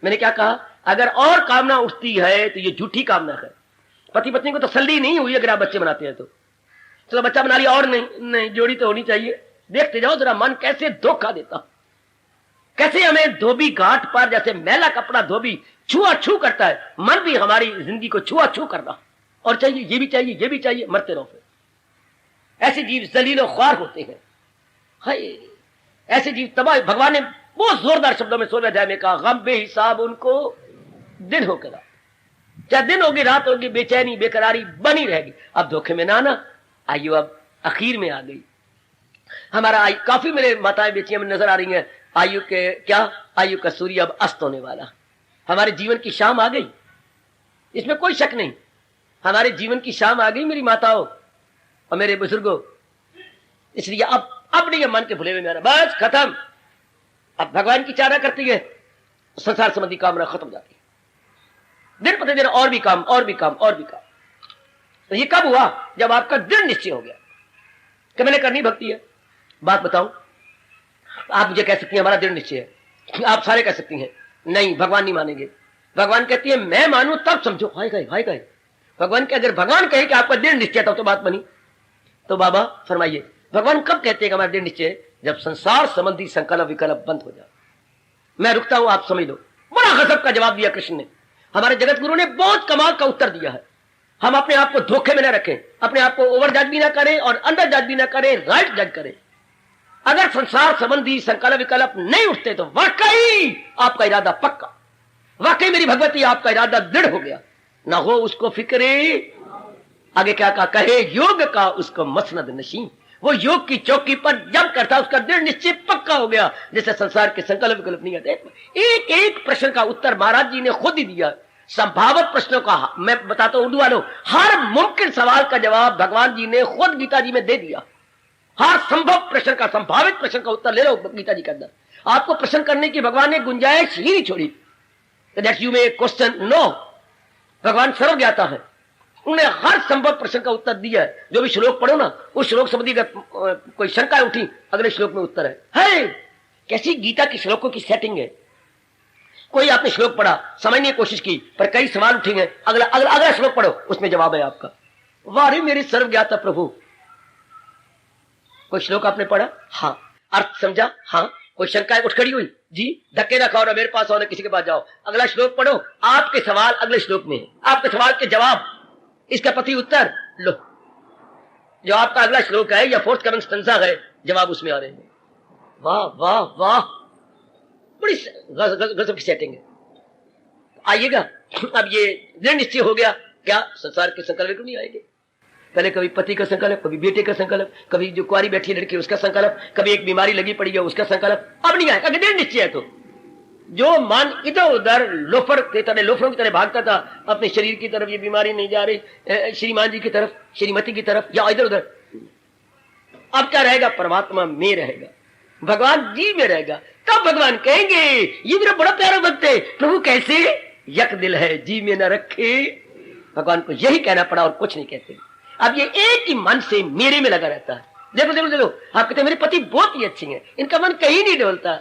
मैंने क्या कहा? अगर और कामना उठती है तो ये झूठी कामना है। पति पत्नी को तसल्ली नहीं हुई अगर आप बच्चे बनाते हैं तो। चलो बच्चा बना लिया और नहीं जोड़ी तो होनी चाहिए। देखते जाओ जरा मन कैसे धोखा देता, कैसे हमें धोबी घाट पर जैसे मैला कपड़ा धोबी छुआ छू करता है, मन भी हमारी जिंदगी को छुआ छू करना। और चाहिए ये भी चाहिए, ये भी चाहिए, मरते रहो। फिर ऐसे जीव जलीलो ख्वार होते हैं। हाय, ऐसे जीव तबाह। भगवान ने बहुत जोरदार शब्दों में 16वें अध्याय में कहा, गम बेहिसाब उनको दिन होकर, चाहे दिन होगी रात होगी, बेचैनी बेकरारी बनी रहेगी। अब धोखे में ना आना। आयु अब आखिर में आ गई हमारा। आयु काफी मेरे माताएं बेटियां में नजर आ रही हैं। आयु के क्या, आयु का सूर्य अब अस्त होने वाला। हमारे जीवन की शाम आ गई, इसमें कोई शक नहीं। हमारे जीवन की शाम आ गई मेरी माताओं और मेरे बुजुर्गों। इसलिए अब नहीं मन के भुले हुए मेरा, बस खत्म। अब भगवान की चारा करती है, संसार संबंधी कामना खत्म हो जाती है। दिन प्रतिदिन और भी काम और भी काम और भी काम। तो ये कब हुआ? जब आपका दृढ़ निश्चय हो गया कि मैंने करनी भक्ति है। बात बताऊं, आप मुझे कह सकती हैं हमारा दृढ़ निश्चय है, आप सारे कह सकती हैं नहीं भगवान नहीं मानेंगे। भगवान कहती है मैं मानूं तब समझो। हाय गए भगवान के, अगर भगवान कहे कि आपका दृढ़ निश्चय तब तो बात बनी। तो बाबा फरमाइए भगवान कब कहते हैं कि हमारा दृढ़ निश्चय? जब संसार संबंधी संकल्प विकल्प बंद हो जाए। मैं रुकता हूं, आप समझ लो। बड़ा गजब का जवाब दिया कृष्ण ने। हमारे जगत गुरु ने बहुत कमाल का उत्तर दिया है। हम अपने आप को धोखे में न रखें, अपने आप को ओवर जज भी ना करें और अंडर जज भी ना करें, राइट जज करें। अगर संसार संबंधी संकल्प विकल्प नहीं उठते तो वाकई आपका इरादा पक्का, वाकई मेरी भगवती आपका इरादा दृढ़ हो गया। ना हो उसको फिक्रे, आगे क्या कहा, कहे योग का उसको मसनद नशीं। वो योग की चौकी पर जब करता उसका दृढ़ निश्चय पक्का हो गया। जैसे संसार के संकल्प विकल्प नहीं आते। एक एक प्रश्न का उत्तर महाराज जी ने खुद ही दिया। संभावित प्रश्नों का, मैं बताता हूं उर्दू वालों, हर मुमकिन सवाल का जवाब भगवान जी ने खुद गीता जी में दे दिया। हर संभव प्रश्न का, संभावित प्रश्न का उत्तर ले लो गीता जी के अंदर। आपको प्रश्न करने की भगवान ने गुंजाइश ही नहीं छोड़ी। That you may question no. भगवान सर्वज्ञाता है, उन्हें हर संभव प्रश्न का उत्तर दिया है। जो भी श्लोक पढ़ो ना, उस श्लोक संबंधी कोई शंका उठी, अगले श्लोक में उत्तर है। कैसी गीता के श्लोकों की सेटिंग है। कोई आपने श्लोक पढ़ा, समझने की कोशिश की, पर कई सवाल उठेंगे, अगला श्लोक पढ़ो, उसमें जवाब है आपका। वाह रे मेरे सर्वज्ञाता प्रभु। कोई श्लोक आपने पढ़ा, हाँ, अर्थ समझा, हाँ, कोई शंका उठ खड़ी हुई, जी, धक्के ना खाओ ना मेरे पास आओ ना किसी के पास जाओ, अगला श्लोक पढ़ो, आपके सवाल अगले श्लोक में है, आपके सवाल के जवाब, इसका प्रति उत्तर लो। जो आपका अगला श्लोक है या फोर्थ कमिंग स्टंजा है, जवाब उसमें आ रहे हैं। वाह वाह वाह, बड़ी गजब की सेटिंग है। आइएगा, अब ये दृढ़ निश्चय हो गया, क्या संसार के संकल्प क्यों नहीं आएंगे? पहले कभी पति का संकल्प, कभी बेटे का संकल्प, कभी जो कुंवारी बैठी लड़की उसका संकल्प, कभी एक बीमारी लगी पड़ी है उसका संकल्प, अब नहीं आएगा। दृढ़ निश्चय है तो जो मन इधर उधर लोफरों की तरह भागता था अपने शरीर की तरफ, ये बीमारी नहीं जा रही श्रीमान जी की तरफ, श्रीमती की तरफ, या इधर उधर, अब क्या रहेगा? परमात्मा में रहेगा, भगवान जी में रहेगा। तब भगवान कहेंगे ये मेरा बड़ा प्यारा भक्त है, प्रभु कैसे? यक दिल है जी में न रखे। भगवान को यही कहना पड़ा और कुछ नहीं कहते। अब ये एक ही मन से मेरे में लगा रहता है। देखो देखो देखो, आप कहते मेरे पति बहुत ही अच्छी हैं, इनका मन कहीं नहीं डोलता,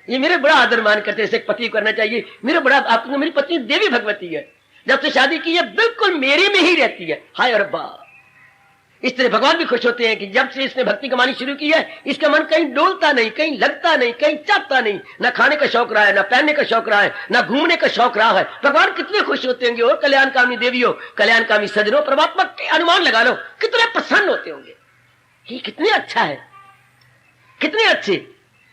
ये मेरे बड़ा आदर मान करते, ऐसे पति करना चाहिए, मेरा बड़ा, आपने मेरी पत्नी देवी भगवती है, जब से शादी की है बिल्कुल मेरे में ही रहती है। हाय और बा, इस तरह भगवान भी खुश होते हैं कि जब से इसने भक्ति कमानी शुरू की है इसका मन कहीं डोलता नहीं, कहीं लगता नहीं, कहीं चाहता नहीं, ना खाने का शौक रहा है, ना पहनने का शौक रहा है, ना घूमने का शौक रहा है। भगवान कितने खुश होते होंगे। और कल्याणकामी देवियों, कल्याणकामी सज्जनों, परमात्मा के अनुमान लगा लो कितने प्रसन्न होते होंगे। ये कितने अच्छा है, कितने अच्छे।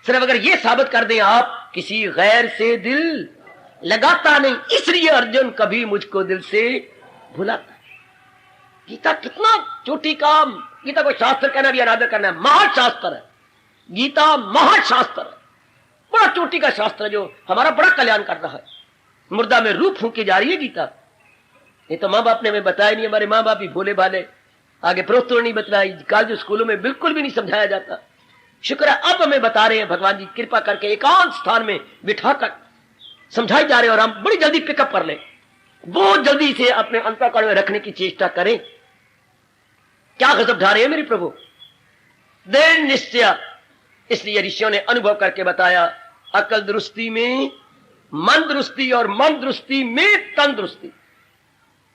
सिर्फ अगर ये साबित कर दें आप किसी गैर से दिल लगाता नहीं, इसलिए अर्जुन कभी मुझको दिल से भुलाता। गीता कितना चोटी का, गीता को शास्त्र कहना भी आराधना करना है, महाशास्त्र है गीता, महाशास्त्र है, बड़ा चोटी का शास्त्र जो हमारा बड़ा कल्याण कर रहा है। मुर्दा में रूप फूंकी जा रही है गीता। ये तो माँ बाप ने हमें बताया नहीं, हमारे माँ बाप भी भोले भाले, आगे प्रोत्तर नहीं बताई, कल जो स्कूलों में बिल्कुल भी नहीं समझाया जाता। शुक्र है अब हमें बता रहे हैं, भगवान जी कृपा करके एकांत स्थान में बिठाकर समझाई जा रहे हैं और हम बड़ी जल्दी पिकअप कर लें, बहुत जल्दी से अपने अंतःकरण में रखने की चेष्टा करें। क्या गजब ढा रहे हैं मेरे प्रभु, दृढ़ निश्चय। इसलिए ऋषियों ने अनुभव करके बताया, अकल दुरुस्ती में मन दुरुस्ती और मन दुरुस्ती में तन दुरुस्ती।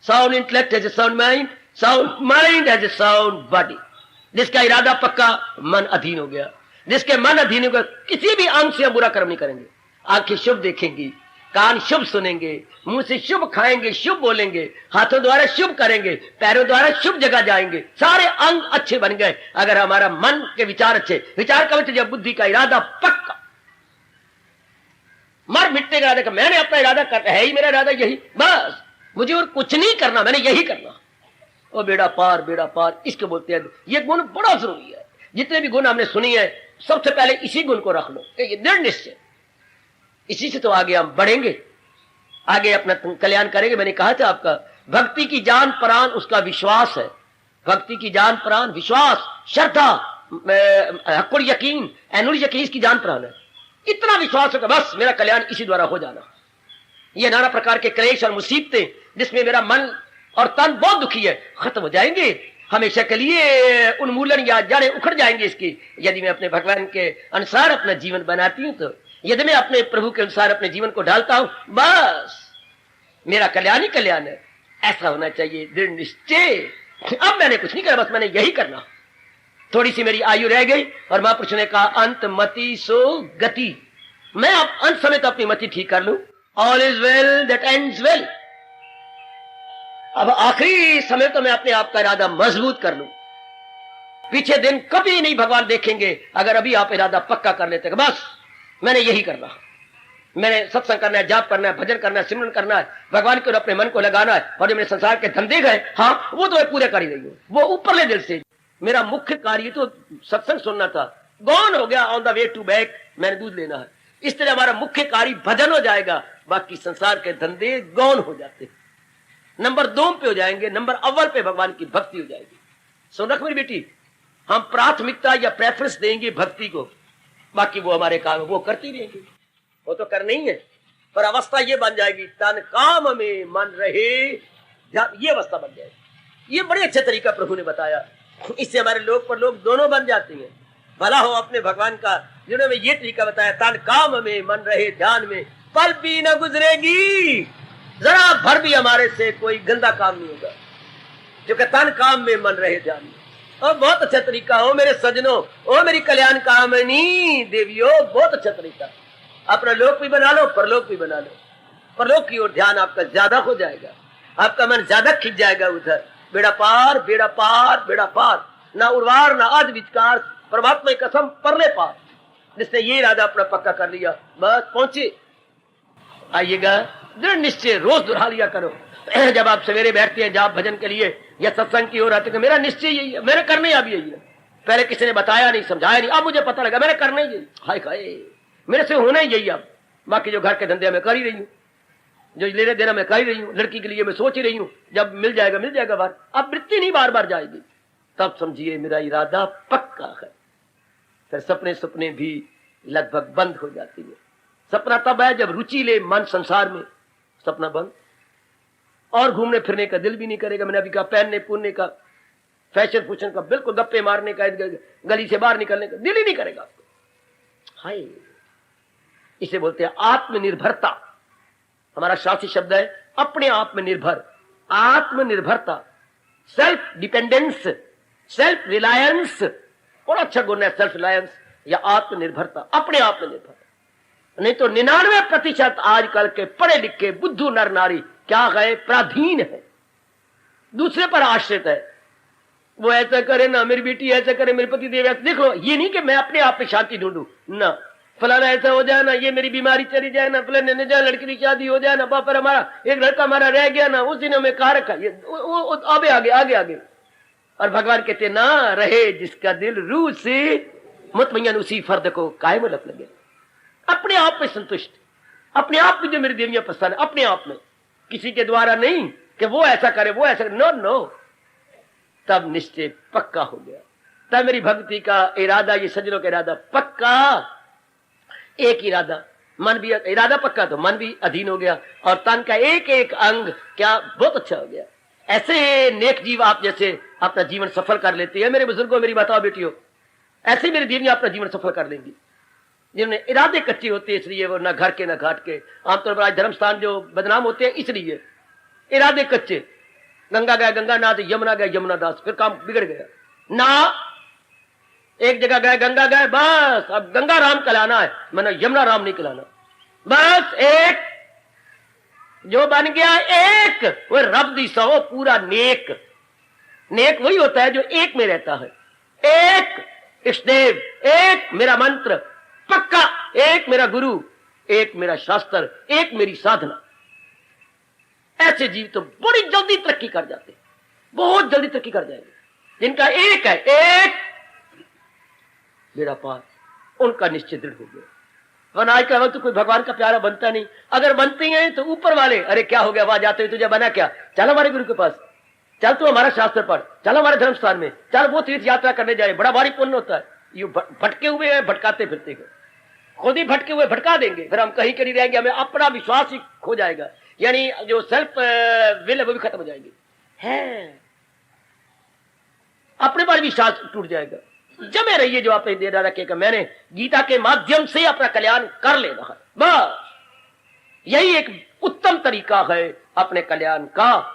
Sound intellect has a sound mind, sound mind has a sound body. जिसका इरादा पक्का, मन अधीन हो गया। जिसके मन अधीन हो गया, किसी भी अंग से बुरा कर्म नहीं करेंगे। आंखें शुभ देखेंगी, कान शुभ सुनेंगे, मुंह से शुभ खाएंगे, शुभ बोलेंगे, हाथों द्वारा शुभ करेंगे, पैरों द्वारा शुभ जगह जाएंगे, सारे अंग अच्छे बन गए। अगर हमारा मन के विचार अच्छे, विचार का जब बुद्धि का इरादा पक्का, मर मिटने का इरादा, मैंने अपना इरादा कर, है ही मेरा इरादा यही, बस मुझे और कुछ नहीं करना, मैंने यही करना। ओ बेड़ा पार, बेड़ा पार, इसके बोलते हैं। ये गुण बड़ा जरूरी है। जितने भी गुण हमने सुनी है, सबसे पहले इसी गुण को रख लो, ये दृढ़ निश्चय। इसी से तो आगे हम बढ़ेंगे, आगे अपना कल्याण करेंगे। मैंने कहा था आपका भक्ति की जान प्राण उसका विश्वास है। भक्ति की जान प्राण विश्वास, श्रद्धा, हक्कुड़ यकीन, एनुल यकीन इसकी जान प्राण है। इतना विश्वास होगा बस मेरा कल्याण इसी द्वारा हो जाना। ये नाना प्रकार के क्लेश और मुसीबतें जिसमें मेरा मन और तन बहुत दुखी है, खत्म हो जाएंगे हमेशा के लिए। उन्मूलन या जड़ें उखड़ जाएंगे इसकी, यदि मैं अपने भगवान के अनुसार अपना जीवन बनाती हूं तो, यदि मैं अपने प्रभु के अनुसार अपने जीवन को ढालता हूं, बस मेरा कल्याण ही कल्याण है। ऐसा होना चाहिए दृढ़ निश्चय। अब मैंने कुछ नहीं करा, बस मैंने यही करना। थोड़ी सी मेरी आयु रह गई और महापुरुष ने कहा अंत मति सो गति। मैं अब अंत समय तो अपनी मति ठीक कर लूं। All is well that ends well. अब आखिरी समय तो मैं अपने आप का इरादा मजबूत कर लूं। पीछे दिन कभी नहीं भगवान देखेंगे अगर अभी आप इरादा पक्का कर लेते हैं, बस मैंने यही करना, मैंने सत्संग करना है, जाप करना है, भजन करना है, सिमरन करना है, भगवान के अपने मन को लगाना है। और जो मेरे संसार के धंधे गए, हाँ वो तो मैं पूरे कर ही रही हूँ, वो ऊपरले दिल से। मेरा मुख्य कार्य तो सत्संग सुनना था, गौन हो गया, on the way to back मैंने दूध लेना है। इस तरह हमारा मुख्य कार्य भजन हो जाएगा, बाकी संसार के धंधे गौन हो जाते, नंबर 2 पे हो जाएंगे, नंबर अव्वल पे भगवान की भक्ति हो जाएगी। सुन रख मेरी बेटी, हम प्राथमिकता या प्रेफरेंस देंगे भक्ति को, बाकी वो हमारे काम वो करती रहेंगे, वो तो करना ही है। पर अवस्था ये बन जाएगी तन काम में मन रहे, ये अवस्था बन जाएगी। ये बड़े अच्छे तरीका प्रभु ने बताया, इससे हमारे लोग पर लोग दोनों बन जाते हैं। भला हो अपने भगवान का, जिन्होंने ये तरीका बताया तन काम में मन रहे ध्यान में, पल भी न गुजरेगी, जरा भर भी हमारे से कोई गंदा काम नहीं होगा, जो कि तन काम में मन रहे ध्यान में। और बहुत अच्छा तरीका हो मेरे सजनों, ओ मेरी कल्याण कामनी देवियों, बहुत अच्छा तरीका। अपना लोक भी बना लो, परलोक भी बना लो। परलोक की ओर ध्यान आपका ज्यादा हो जाएगा, आपका मन ज्यादा खिंच जाएगा उधर। बेड़ा पार, बेड़ा पार, बेड़ा पार, ना उर्वार ना अध विचकार, परमात्मा की कसम परले पार। जिसने ये इरादा अपना पक्का कर लिया, बस पहुंचे। आइएगा, दृढ़ निश्चय रोज दोहरा लिया करो। जब आप सवेरे बैठते हैं जाप भजन के लिए या सत्संग की ओर आते हैं, मेरा निश्चय यही है, मेरे करने अब यही है। पहले किसी ने बताया नहीं, समझाया नहीं, अब मुझे पता लगा मेरे करने यही, हाय हाय मेरे से होना ही यही। अब बाकी जो घर के धंधे मैं कर ही रही हूँ, जो लेने देना मैं कर ही रही हूँ, लड़की के लिए मैं सोच ही रही हूँ, जब मिल जाएगा बार। अब वृत्ति नहीं बार बार जाएगी, तब समझिए मेरा इरादा पक्का है। फिर सपने भी लगभग बंद हो जाती है। सपना तब है जब रुचि ले मन संसार में, सपना बंद। और घूमने फिरने का दिल भी नहीं करेगा। मैंने अभी कहा, पहनने पुनने का, फैशन फूशन का, बिल्कुल गप्पे मारने का, गली से बाहर निकलने का दिल ही नहीं करेगा आपको। हाय, इसे बोलते हैं आत्मनिर्भरता। हमारा शास्त्रीय शब्द है अपने आप में निर्भर, आत्मनिर्भरता, सेल्फ डिपेंडेंस, सेल्फ रिलायंस। और अच्छा गुण है सेल्फ रिलायंस या आत्मनिर्भरता, अपने आप में निर्भर। नहीं तो 99% आजकल के पढ़े लिखे बुद्धू नर नारी क्या गए, पराधीन है, दूसरे पर आश्रित है। वो ऐसा करे ना, मेरी बेटी ऐसा करे, मेरे पति देव ऐसा। देख लो, ये नहीं कि मैं अपने आप में शांति ढूंढूं ना, फलाना ऐसा हो जाए ना, ये मेरी बीमारी चली जाए ना, फलाने ने जाए, लड़की की शादी हो जाए ना, पापा हमारा एक लड़का हमारा रह गया ना, उस दिन में कहा रखा, ये आगे आगे आगे आगे। और भगवान कहते ना, रहे जिसका दिल रूह से मुतमय्यन उसी फर्द को कायम लग लगे। अपने आप में संतुष्ट, अपने आप में जो मेरी देवियां पसंद है, अपने आप में, किसी के द्वारा नहीं कि वो ऐसा करे वो ऐसा, नो नो। तब निश्चय पक्का हो गया, तब मेरी भक्ति का इरादा, ये सज्जनों का इरादा पक्का। एक इरादा, मन भी इरादा पक्का तो मन भी अधीन हो गया, और तन का एक एक अंग क्या बहुत अच्छा हो गया। ऐसे नेक जीव आप जैसे अपना जीवन सफल कर लेते हैं, मेरे बुजुर्गों, मेरी माताओं बेटियों, ऐसे मेरी देवियां अपना जीवन सफल कर लेंगी। जिन्होंने इरादे कच्चे होते हैं, इसलिए वो ना घर के ना घाट के। आमतौर पर आज धर्म स्थान जो बदनाम होते हैं इसलिए इरादे कच्चे। गंगा गया गंगा नाथ, यमुना गया यमुना दास, फिर काम बिगड़ गया ना। एक जगह गए गंगा गए, बस अब गंगा राम कहलाना है, मैंने यमुना राम नहीं कहलाना। बस एक जो बन गया एक, वो रब दी सो पूरा नेक। नेक वही होता है जो एक में रहता है। एक इष्टदेव, एक मेरा मंत्र पक्का, एक मेरा गुरु, एक मेरा शास्त्र, एक मेरी साधना। ऐसे जीव तो बड़ी जल्दी तरक्की कर जाते, बहुत जल्दी तरक्की कर जाएंगे। जिनका एक है, एक मेरा पास, उनका निश्चय दृढ़ हो गया। वरना आज का वक्त कोई भगवान का प्यारा बनता नहीं। अगर बनते हैं तो ऊपर वाले, अरे क्या हो गया, वहां जाते हुए तुझे बना क्या, चल हमारे गुरु के पास, चल तू हमारा शास्त्र पढ़, चल हमारे धर्म स्थान में, चल वो तीर्थ यात्रा करने जाए, बड़ा भारी पुण्य होता है। ये भटके हुए हैं, भटकाते फिरते हैं, खुद ही भटके हुए भटका देंगे, फिर हम कहीं कहीं रहेंगे, हमें अपना विश्वास ही खो जाएगा, यानी जो सेल्फ विल है वो भी खत्म हो जाएगी है, अपने पर विश्वास टूट जाएगा। जमे रहिए जो आपने दे रखा कि मैंने गीता के माध्यम से अपना कल्याण कर लेना है, बस यही एक उत्तम तरीका है अपने कल्याण का।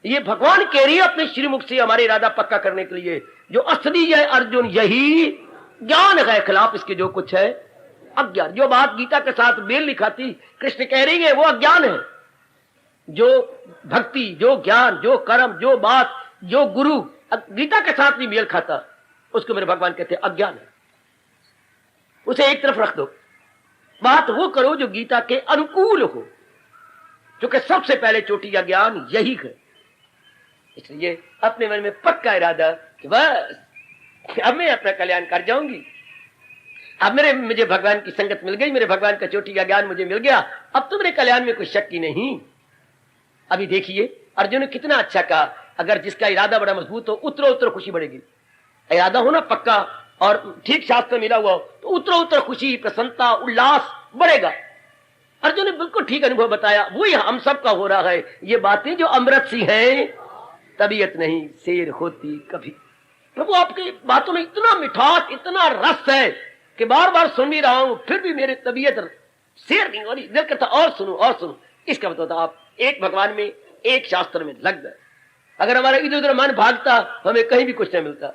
ये भगवान कह रही है अपने श्रीमुख से हमारे इरादा पक्का करने के लिए, जो असली है अर्जुन यही ज्ञान है, खिलाफ इसके जो कुछ है अज्ञान। जो बात गीता के साथ मेल नहीं खाती, कृष्ण कह रही है वो अज्ञान है। जो भक्ति, जो ज्ञान, जो कर्म, जो बात, जो गुरु गीता के साथ नहीं मेल खाता, उसको मेरे भगवान कहते हैं अज्ञान है। उसे एक तरफ रख दो, बात वो करो जो गीता के अनुकूल हो, क्योंकि सबसे पहले चोटी का ज्ञान यही है। इसलिए अपने मन में पक्का इरादा कि बस अब मैं अपना कल्याण कर जाऊंगी, अब मुझे भगवान की संगत मिल गई, मेरे भगवान का चोटी का ज्ञान मुझे मिल गया, अब तो मेरे कल्याण में कोई शक ही नहीं। अभी देखिए अर्जुन ने कितना अच्छा कहा, अगर जिसका इरादा बड़ा मजबूत हो उतरो उतरो खुशी बढ़ेगी। इरादा हो ना पक्का और ठीक शास्त्र मिला हुआ हो तो उतरो उतरो खुशी, प्रसन्नता, उल्लास बढ़ेगा। अर्जुन ने बिल्कुल ठीक अनुभव बताया, वही हम सबका हो रहा है। ये बातें जो अमृत सी हैं, तबीयत नहीं शेर होती कभी। प्रभु आपकी बातों में इतना मिठास, इतना रस है कि बार बार सुन भी रहा हूं, फिर भी मेरी तबीयत शेर नहीं हो रही, दिल करता और सुनूं और सुनूं। इसका मतलब आप एक भगवान में, एक शास्त्र में लग गए। अगर हमारा इधर उधर मन भागता, हमें कहीं भी कुछ नहीं मिलता।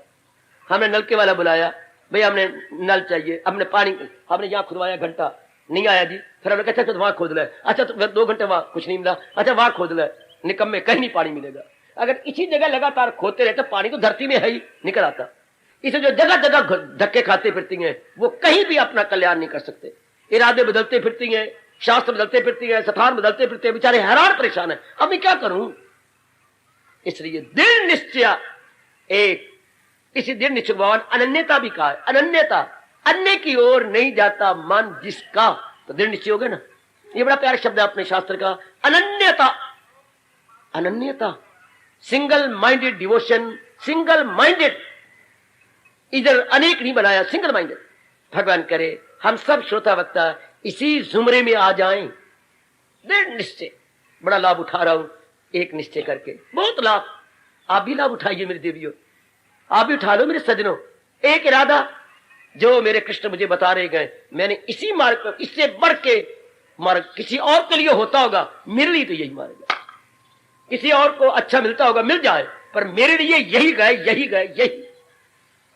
हमने नलके वाला बुलाया, भैया हमने नल चाहिए, हमने पानी, हमने यहाँ खुदवाया, घंटा नहीं आया जी, फिर हमने कहा तो वहां खोद ले, अच्छा तो 2 घंटे वहां कुछ नहीं मिला, अच्छा वहां खोद ले, निकम्मे कहीं नहीं पानी मिलेगा। अगर इसी जगह लगातार खोदते रहते, पानी तो धरती में है ही, निकल आता। इसे जो जगह जगह धक्के खाते फिरती हैं वो कहीं भी अपना कल्याण नहीं कर सकते। इरादे बदलते फिरती हैं, शास्त्र बदलते फिरती हैं, स्थान बदलते फिरते हैं, बेचारे हैरान परेशान है, अब मैं क्या करूं। इसलिए दृढ़ निश्चय एक, इसी दृढ़ निश्चय भगवान अनन्यता भी कहा है। अनन्यता, अन्य की ओर नहीं जाता मन जिसका, तो दृढ़ निश्चय हो गया ना। ये बड़ा प्यारा शब्द है अपने शास्त्र का, अनन्यता। अनन्यता, single minded devotion, single minded, इधर अनेक नहीं बनाया, सिंगल माइंडेड। भगवान करे हम सब श्रोता वक्ता इसी जुमरे में आ जाएं। दृढ़ निश्चय, बड़ा लाभ उठा रहा हूं एक निश्चय करके, बहुत लाभ। आप भी लाभ उठाइए मेरे देवियों, आप भी उठा लो मेरे सज्जनों। एक इरादा जो मेरे कृष्ण मुझे बता रहे गए, मैंने इसी मार्ग पर, इससे बढ़ के मार्ग किसी और के लिए होता होगा, मेरे लिए तो यही मार्ग है। किसी और को अच्छा मिलता होगा, मिल जाए, पर मेरे लिए यही गए, यही गए,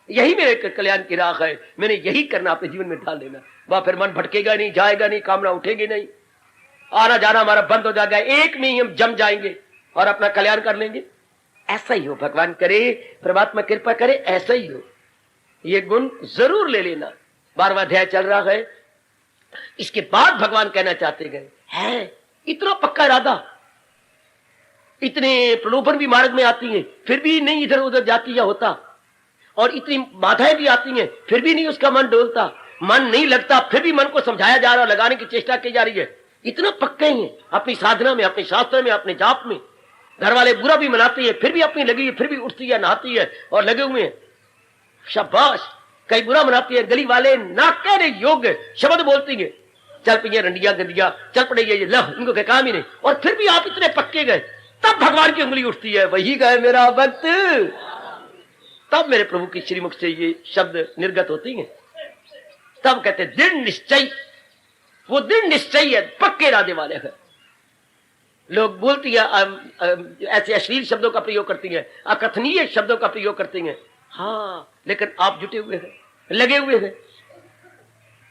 यही मेरे कल्याण की राह है। मैंने यही करना अपने जीवन में ढाल लेना, वह फिर मन भटकेगा नहीं, जाएगा नहीं, कामना उठेगी नहीं, आना जाना हमारा बंद हो जाएगा, एक में ही हम जम जाएंगे और अपना कल्याण कर लेंगे। ऐसा ही हो, भगवान करे, परमात्मा कृपा करे, ऐसा ही हो। ये गुण जरूर ले लेना। 12वां अध्याय चल रहा है। इसके बाद भगवान कहना चाहते गए, है इतना पक्का इरादा, इतने प्रलोभन भी मार्ग में आती हैं, फिर भी नहीं इधर उधर जाती या होता, और इतनी बाधाएं भी आती हैं, फिर भी नहीं उसका मन डोलता, मन नहीं लगता, फिर भी मन को समझाया जा रहा, लगाने की चेष्टा की जा रही है। इतना पक्के ही है अपनी साधना में, अपने शास्त्र में, अपने जाप में। घर वाले बुरा भी मनाते हैं, फिर भी अपनी लगी है, फिर भी उठती है, नहाती है और लगे हुए हैं। शाबाश। कई बुरा मनाती है, गली वाले ना कहने योग्य शब्द बोलती है, चल पिए रंडिया गंदिया, चल पड़े ये लह, इनको क्या काम ही नहीं, और फिर भी आप इतने पक्के गए। तब भगवान की उंगली उठती है, वही गए मेरा भक्त। तब मेरे प्रभु की श्रीमुख से ये शब्द निर्गत होती हैं। तब कहते दृढ़ निश्चय, वो दृढ़ निश्चय है, पक्के इरादे वाले हैं। लोग बोलती है ऐसे अश्लील शब्दों का प्रयोग करती हैं, अकथनीय शब्दों का प्रयोग करती हैं, हाँ, लेकिन आप जुटे हुए हैं, लगे हुए हैं।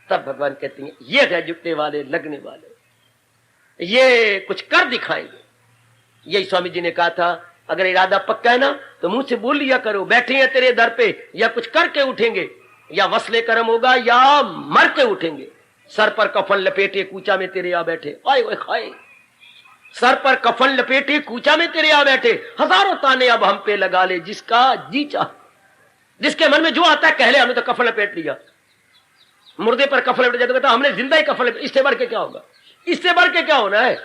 तब भगवान कहती हैं ये है जुटने वाले, लगने वाले, ये कुछ कर दिखाएंगे। यही स्वामी जी ने कहा था, अगर इरादा पक्का है ना तो मुंह से बोल लिया करो, बैठे हैं तेरे दर पे, या कुछ करके उठेंगे, या वसले कर्म होगा या मर के उठेंगे। सर पर कफन लपेटे कूचा में तेरे आ बैठे, आए ओए खाए, सर पर कफन लपेटे कूचा में तेरे आ बैठे, हजारों ताने अब हम पे लगा ले, जिसका जी चाह, जिसके मन में जो आता है कह ले, हमने तो कफन लपेट लिया। मुर्दे पर कफन लपेट जाता, हमने जिंदा ही कफन लपेट, इससे बढ़ के क्या होगा, इससे बढ़ के क्या होना है।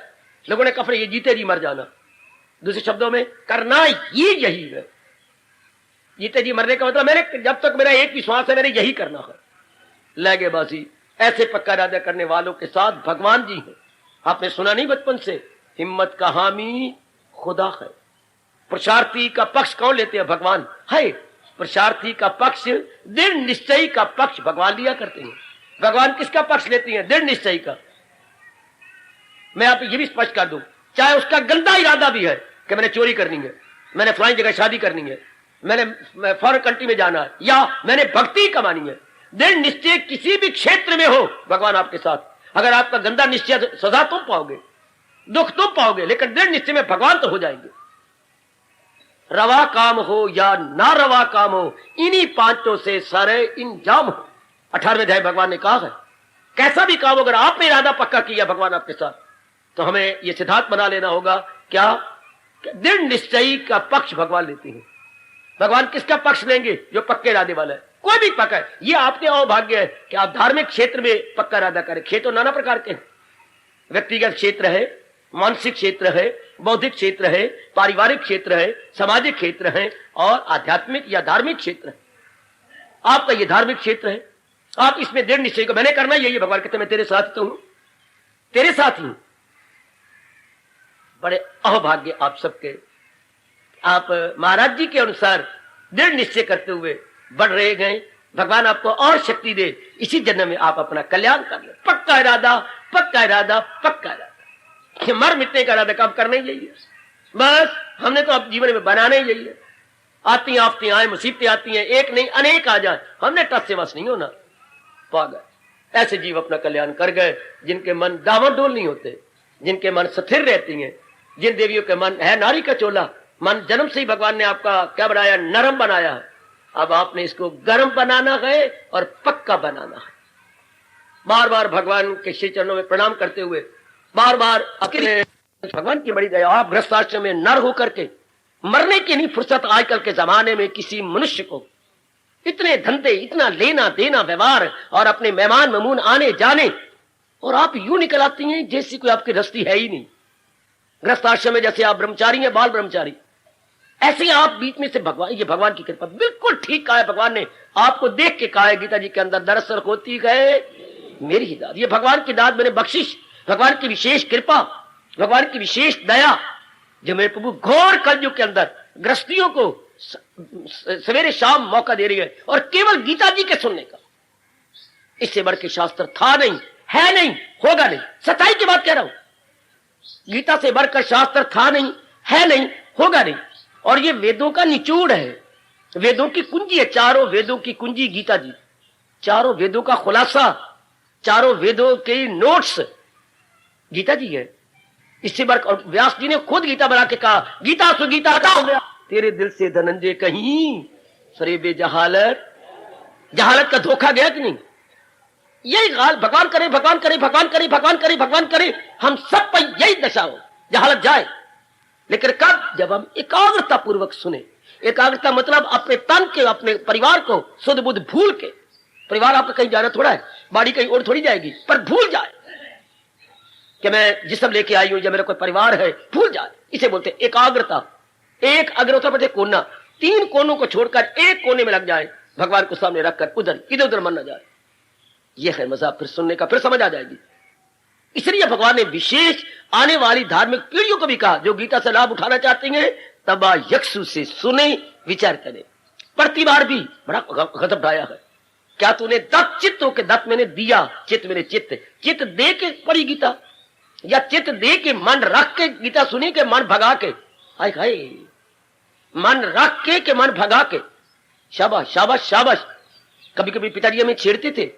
लोगों ने कफन, ये जीते जी मर जाना। दूसरे शब्दों में करना ये यही है, जीते जी मरने का मतलब मैंने जब तक मेरा एक विश्वास है मैंने यही करना है। लगे बासी, ऐसे पक्का इरादा करने वालों के साथ भगवान जी हैं। आपने सुना नहीं बचपन से, हिम्मत का हामी खुदा है। पुरुषार्थी का पक्ष कौन लेते हैं? भगवान है। पुरुषार्थी का पक्ष, दृढ़ निश्चय का पक्ष भगवान लिया करते हैं। भगवान किसका पक्ष लेते हैं? दृढ़ निश्चय का। मैं आप ये भी स्पष्ट कर दूं, चाहे उसका गंदा इरादा भी है कि मैंने चोरी करनी है, मैंने फलानी जगह शादी करनी है, मैंने फॉरेन कंट्री में जाना है, या मैंने भक्ति कमानी है, दृढ़ निश्चय किसी भी क्षेत्र में हो, भगवान आपके साथ। अगर आपका गंदा निश्चय, सजा तुम पाओगे, दुख तुम पाओगे, लेकिन दृढ़ निश्चय में भगवान तो हो जाएंगे। रवा काम हो या ना रवा काम हो, इन्हीं पांचों से सारे इंजाम हो। 18वें अध्याय भगवान ने कहा है, कैसा भी काम अगर आपने इरादा पक्का किया भगवान आपके साथ, तो हमें यह सिद्धांत बना लेना होगा क्या, दृढ़ निश्चय का पक्ष भगवान लेते हैं। भगवान किसका पक्ष लेंगे? जो पक्के इरादे वाला है। कोई भी पक्का है, ये आपके अभाग्य है कि आप धार्मिक क्षेत्र में पक्का इरादा करें। क्षेत्र नाना प्रकार के हैं, व्यक्तिगत क्षेत्र है, मानसिक क्षेत्र है, बौद्धिक क्षेत्र है, पारिवारिक क्षेत्र है, सामाजिक क्षेत्र है, और आध्यात्मिक या धार्मिक क्षेत्र है। आपका ये धार्मिक क्षेत्र है, आप इसमें दृढ़ निश्चय को मैंने करना यही है। भगवान कहते मैं तेरे साथ तो हूं, तेरे साथ ही। बड़े अभाग्य आप सबके, आप महाराज जी के अनुसार दृढ़ निश्चय करते हुए बढ़ रहे गए। भगवान आपको और शक्ति दे, इसी जन्म में आप अपना कल्याण कर ले। पक्का इरादा, पक्का इरादा, पक्का इरादा। मर मिटने का इरादा कब करना ही यही है बस। हमने तो अब जीवन में बनाना ही यही है। आती आफती आए, मुसीबतें आती हैं, एक नहीं अनेक आ जाए, हमने टस से वश नहीं होना। पागल ऐसे जीव अपना कल्याण कर गए जिनके मन डावाडोल नहीं होते, जिनके मन स्थिर रहती हैं, जिन देवियों के मन है नारी का चोला। मन जन्म से ही भगवान ने आपका क्या बनाया, नरम बनाया है। अब आपने इसको गर्म बनाना है और पक्का बनाना है। बार बार भगवान के श्री चरणों में प्रणाम करते हुए बार बार अपने भगवान की बड़ी दया, आप गृहस्थाश्रम में नर होकर के मरने की नहीं फुर्सत आजकल के जमाने में किसी मनुष्य को। इतने धंधे, इतना लेना देना व्यवहार और अपने मेहमान ममून आने जाने, और आप यूं निकल आती हैं जैसी कोई आपकी रस्ती है ही नहीं। गृहस्थाश्रम में जैसे आप ब्रह्मचारी हैं, बाल ब्रह्मचारी, ऐसे आप बीच में से भगवान, ये भगवान की कृपा। बिल्कुल ठीक कहा है भगवान ने, आपको देख के कहा है गीता जी के अंदर, दरअसल होती गए मेरी ही दाद। ये भगवान की दाद, मेरे बख्शिश, भगवान की विशेष कृपा, भगवान की विशेष दया, जो मेरे प्रभु घोर कलयुग के अंदर गृहस्थियों को सवेरे शाम मौका दे रही है, और केवल गीता जी के सुनने का। इससे बढ़ के शास्त्र था नहीं, है नहीं, होगा नहीं। सच्चाई की बात कह रहा हूं। गीता से बढ़कर शास्त्र था नहीं, है नहीं, होगा नहीं। और ये वेदों का निचोड़ है, वेदों की कुंजी है। चारों वेदों की कुंजी गीता जी, चारों वेदों का खुलासा, चारों वेदों के नोट्स गीता जी है। इससे बढ़कर व्यास जी ने खुद गीता बना के कहा, गीता सु गीता हो गया तेरे दिल से धनंजय कहीं फरेबे जहालत। जहालत का धोखा गया कि नहीं? यही हाल, भगवान करे, भगवान करे, भगवान करे, भगवान करे, भगवान करे, हम सब पर यही दशा हो, जहालत जाए। लेकिन कब? जब हम एकाग्रता पूर्वक सुने। एकाग्रता मतलब अपने तन के, अपने परिवार को शुद्ध बुद्ध भूल के। परिवार आपका कहीं जाना थोड़ा है, बाड़ी कहीं और थोड़ी जाएगी, पर भूल जाए कि मैं जिसम लेके आई हूं, जब मेरा कोई परिवार है, भूल जाए। इसे बोलते हैं एकाग्रता। एक अग्रता पर कोना, तीन कोनों को छोड़कर एक कोने में लग जाए, भगवान को सामने रखकर उधर इधर उधर मन न जाए। यह है मजा, फिर सुनने का, फिर समझ आ जाएगी। इसलिए भगवान ने विशेष आने वाली धार्मिक पीढ़ियों को भी कहा, जो गीता से लाभ उठाना चाहती हैं, तबा यक्षु से सुने, विचार करें। प्रतिबार भी बड़ा गजब ढाया है। क्या तूने दत्त चित्त हो के दत्त मैंने दिया, चित्त मैंने चित्त, चित्त दे के पढ़ी गीता, या चित्त दे के मन रख के गीता सुनी के मन भगा के? हाय हाय, मन रख के मन भगा के। शाबाश शाबाश शाबाश। कभी कभी पिताजी हमें छेड़ते थे,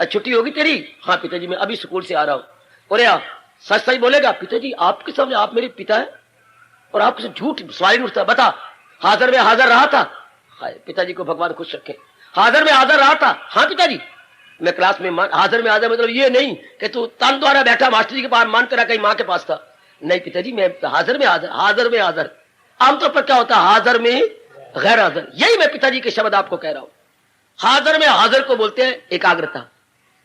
छुट्टी होगी तेरी? हाँ पिताजी मैं अभी स्कूल से आ रहा हूं। और या सच सच बोलेगा? पिताजी आपके सामने आप मेरे पिता है और आपसे झूठ सवाल नहीं उठता। बता, हाजिर में हाजिर रहा था? हाय, पिताजी को भगवान खुश रखे। हाजिर में हाजिर रहा था? हाँ पिताजी। मैं क्लास में हाजिर में हाजिर मतलब ये नहीं कि तू तन द्वारा बैठा मास्टर जी के पास, मान तेरा कहीं माँ के पास था। नहीं पिताजी, मैं हाजिर में हाजिर, हाजिर में हाजिर। आमतौर पर क्या होता है? हाजिर में गैर हाजिर। यही मैं पिताजी के शब्द आपको कह रहा हूं। हाजिर में हाजिर को बोलते हैं एकाग्रता।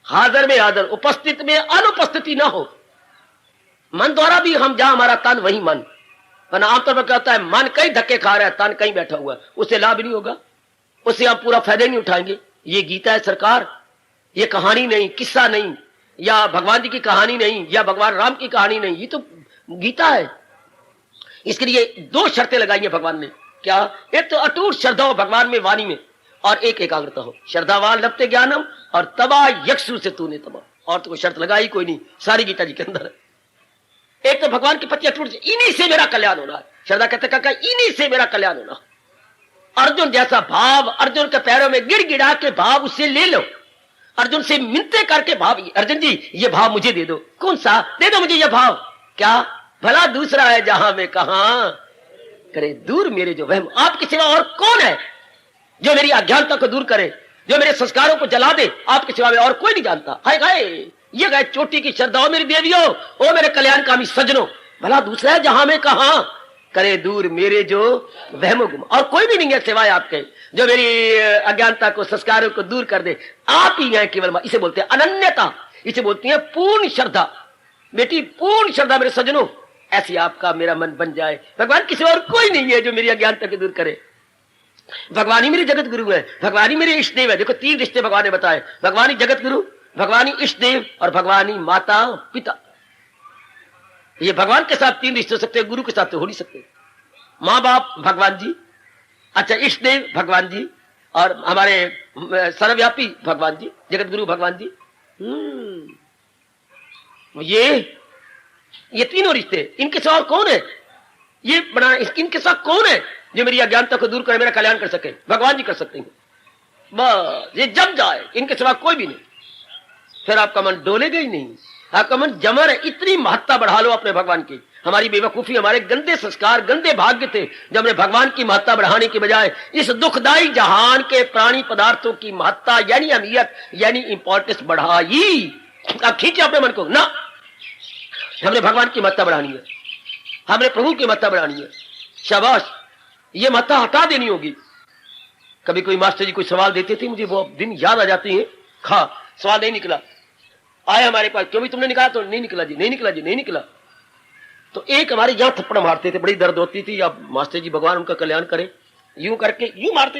हाजिर में हाजिर, उपस्थित में अनुपस्थिति ना हो। मन द्वारा भी हम जहां हमारा तन वही मन, वरना आमतौर पर क्या होता है? मन कहीं धक्के खा रहा है, तन कहीं बैठा हुआ है, उससे लाभ नहीं होगा, उससे आप पूरा फायदा नहीं उठाएंगे। ये गीता है सरकार, ये कहानी नहीं, किस्सा नहीं, या भगवान जी की कहानी नहीं, या भगवान राम की कहानी नहीं, ये तो गीता है। इसके लिए दो शर्तें लगाई है भगवान ने। क्या? एक तो अटूट श्रद्धा हो भगवान में, वाणी में, और एक एकाग्रता हो। श्रद्धावान लभते ज्ञानम, और तबा यक्षु से तूने तबा। और तो कोई शर्त लगाई कोई नहीं, सारी गीता जी के अंदर। एक तो भगवान के प्रति अटूट, इन्हीं से मेरा कल्याण होना है। श्रद्धा कहते काका इन्हीं से मेरा कल्याण होना। अर्जुन जैसा भाव, अर्जुन के पैरों में गिड़गिड़ा के भाव उससे ले लो। अर्जुन से मिलते करके भाव, अर्जुन जी ये भाव मुझे दे दो। कौन सा? दे दो मुझे ये भाव। क्या? भला दूसरा है जहां में कहां करे दूर मेरे जो वहम। आपके सिवा और कौन है जो मेरी अज्ञानता को दूर करे, जो मेरे संस्कारों को जला दे? आपके सिवा में और कोई नहीं जानता। हाय हाय, ये गए चोटी की श्रद्धा हो मेरी देवियों, ओ मेरे कल्याणकामी सजनों। भला दूसरा है जहां में कहां करे दूर मेरे जो वहम गुम। और कोई भी नहीं है सिवाय आपके जो मेरी अज्ञानता को, संस्कारों को दूर कर दे। आप ही हैं केवल। इसे बोलते हैं अनन्यता, इसे बोलती है पूर्ण श्रद्धा। बेटी पूर्ण श्रद्धा मेरे सजनों, ऐसी आपका मेरा मन बन जाए। भगवान किसी और कोई नहीं है जो मेरी अज्ञानता को दूर करे। भगवान ही मेरे जगत गुरु है, भगवान ही मेरे इष्ट देव है। देखो 3 रिश्ते भगवान ने बताए, भगवान ही जगत गुरु, भगवान ही इष्ट देव, और भगवान ही माता पिता। ये भगवान के साथ 3 रिश्ते हो सकते हैं, गुरु के साथ तो हो नहीं सकते। माँ बाप भगवान जी, अच्छा इष्ट देव भगवान जी, और हमारे सर्वव्यापी भगवान जी, जगत गुरु भगवान जी। ये तीनों रिश्ते, इनके सिवा कौन है? ये बना, इनके साथ कौन है जो मेरी अज्ञानता को दूर करे, मेरा कल्याण कर सके? भगवान जी कर सकते हैं बस। ये जम जाए, इनके सिवा कोई भी नहीं, फिर आपका मन डोलेगा ही नहीं। आपका मन जमर है। इतनी महत्ता बढ़ा लो अपने भगवान की, हमारी बेवकूफी, हमारे गंदे संस्कार, गंदे भाग्य थे जब हमने भगवान की महत्ता बढ़ाने की बजाय इस दुखदायी जहान के प्राणी पदार्थों की महत्ता यानी अहमियत यानी इंपॉर्टेंस बढ़ाई। अब खींचे अपने मन को ना, हमने भगवान की महत्ता बढ़ानी है, हमने प्रभु की महत्ता बढ़ानी है। शाबाश, ये महत्ता हटा देनी होगी। कभी कोई मास्टर जी कोई सवाल देते थे, मुझे वो दिन याद आ जाते हैं। सवाल नहीं निकला, आया हमारे पास, क्यों भी तुमने निकाला? तो नहीं निकला जी, नहीं निकला जी, नहीं निकला। तो एक हमारे यहां थप्पड़ मारते थे, बड़ी दर्द होती थी। अब मास्टर जी भगवान उनका कल्याण करे, यूं करके यूं मारते,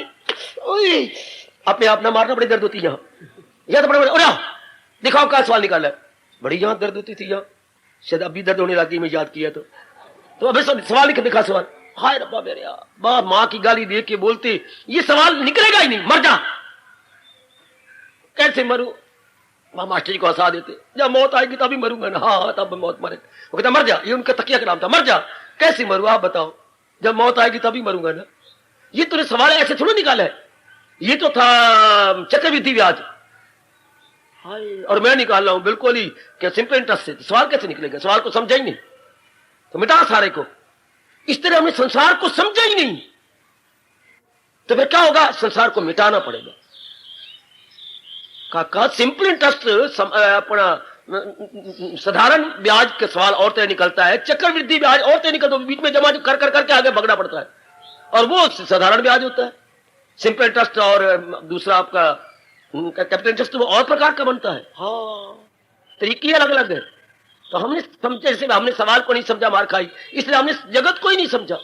अपने आप ना मारना, बड़ी दर्द होती यहाँ थप्पड़ मारे, दिखाओ क्या सवाल निकाला। बड़ी यहां दर्द होती थी, यहाँ शायद अभी दर्द होने लगी, मैं याद किया तो अभी सवाल लिख दिखा सवाल। हाय रब्बा मेरे यार, माँ की गाली दे के बोलते ये सवाल निकलेगा ही नहीं, मर जा। कैसे मरू? मास्टर जी को हंसा देते, जब मौत आएगी तभी मरूंगा ना। हाँ तब मौत मरे। वो कहता मर जा, ये उनका तकिया का नाम था, मर जा। कैसे मरू आप बताओ? जब मौत आएगी तभी मरूंगा ना। ये तूने सवाल ऐसे थोड़ा निकाला है, ये तो था चक्रवृद्धि ब्याज। और मैं निकाल रहा हूं बिल्कुल ही क्या सिंपल इंटरेस्ट से। सवाल कैसे निकलेगा? सवाल को समझा ही नहीं तो मिटा सारे को। इस तरह हमने संसार को समझा ही नहीं, तो फिर क्या होगा? संसार को मिटाना पड़ेगा। का सिंपल इंटरेस्ट अपना साधारण ब्याज के सवाल और तरह निकलता है, चक्रवृद्धि ब्याज और तरह निकलता है, बीच में जमा कर कर करके आगे भगना पड़ता है, और वो साधारण ब्याज होता है। सिंपल इंटरेस्ट और दूसरा आपका कैपिटल इंटरेस्ट वो और प्रकार का बनता है। हाँ, तरीके अलग अलग है। तो हमने समझे, जैसे हमने सवाल को नहीं समझा मार खाई, इसलिए हमने जगत को ही नहीं समझा,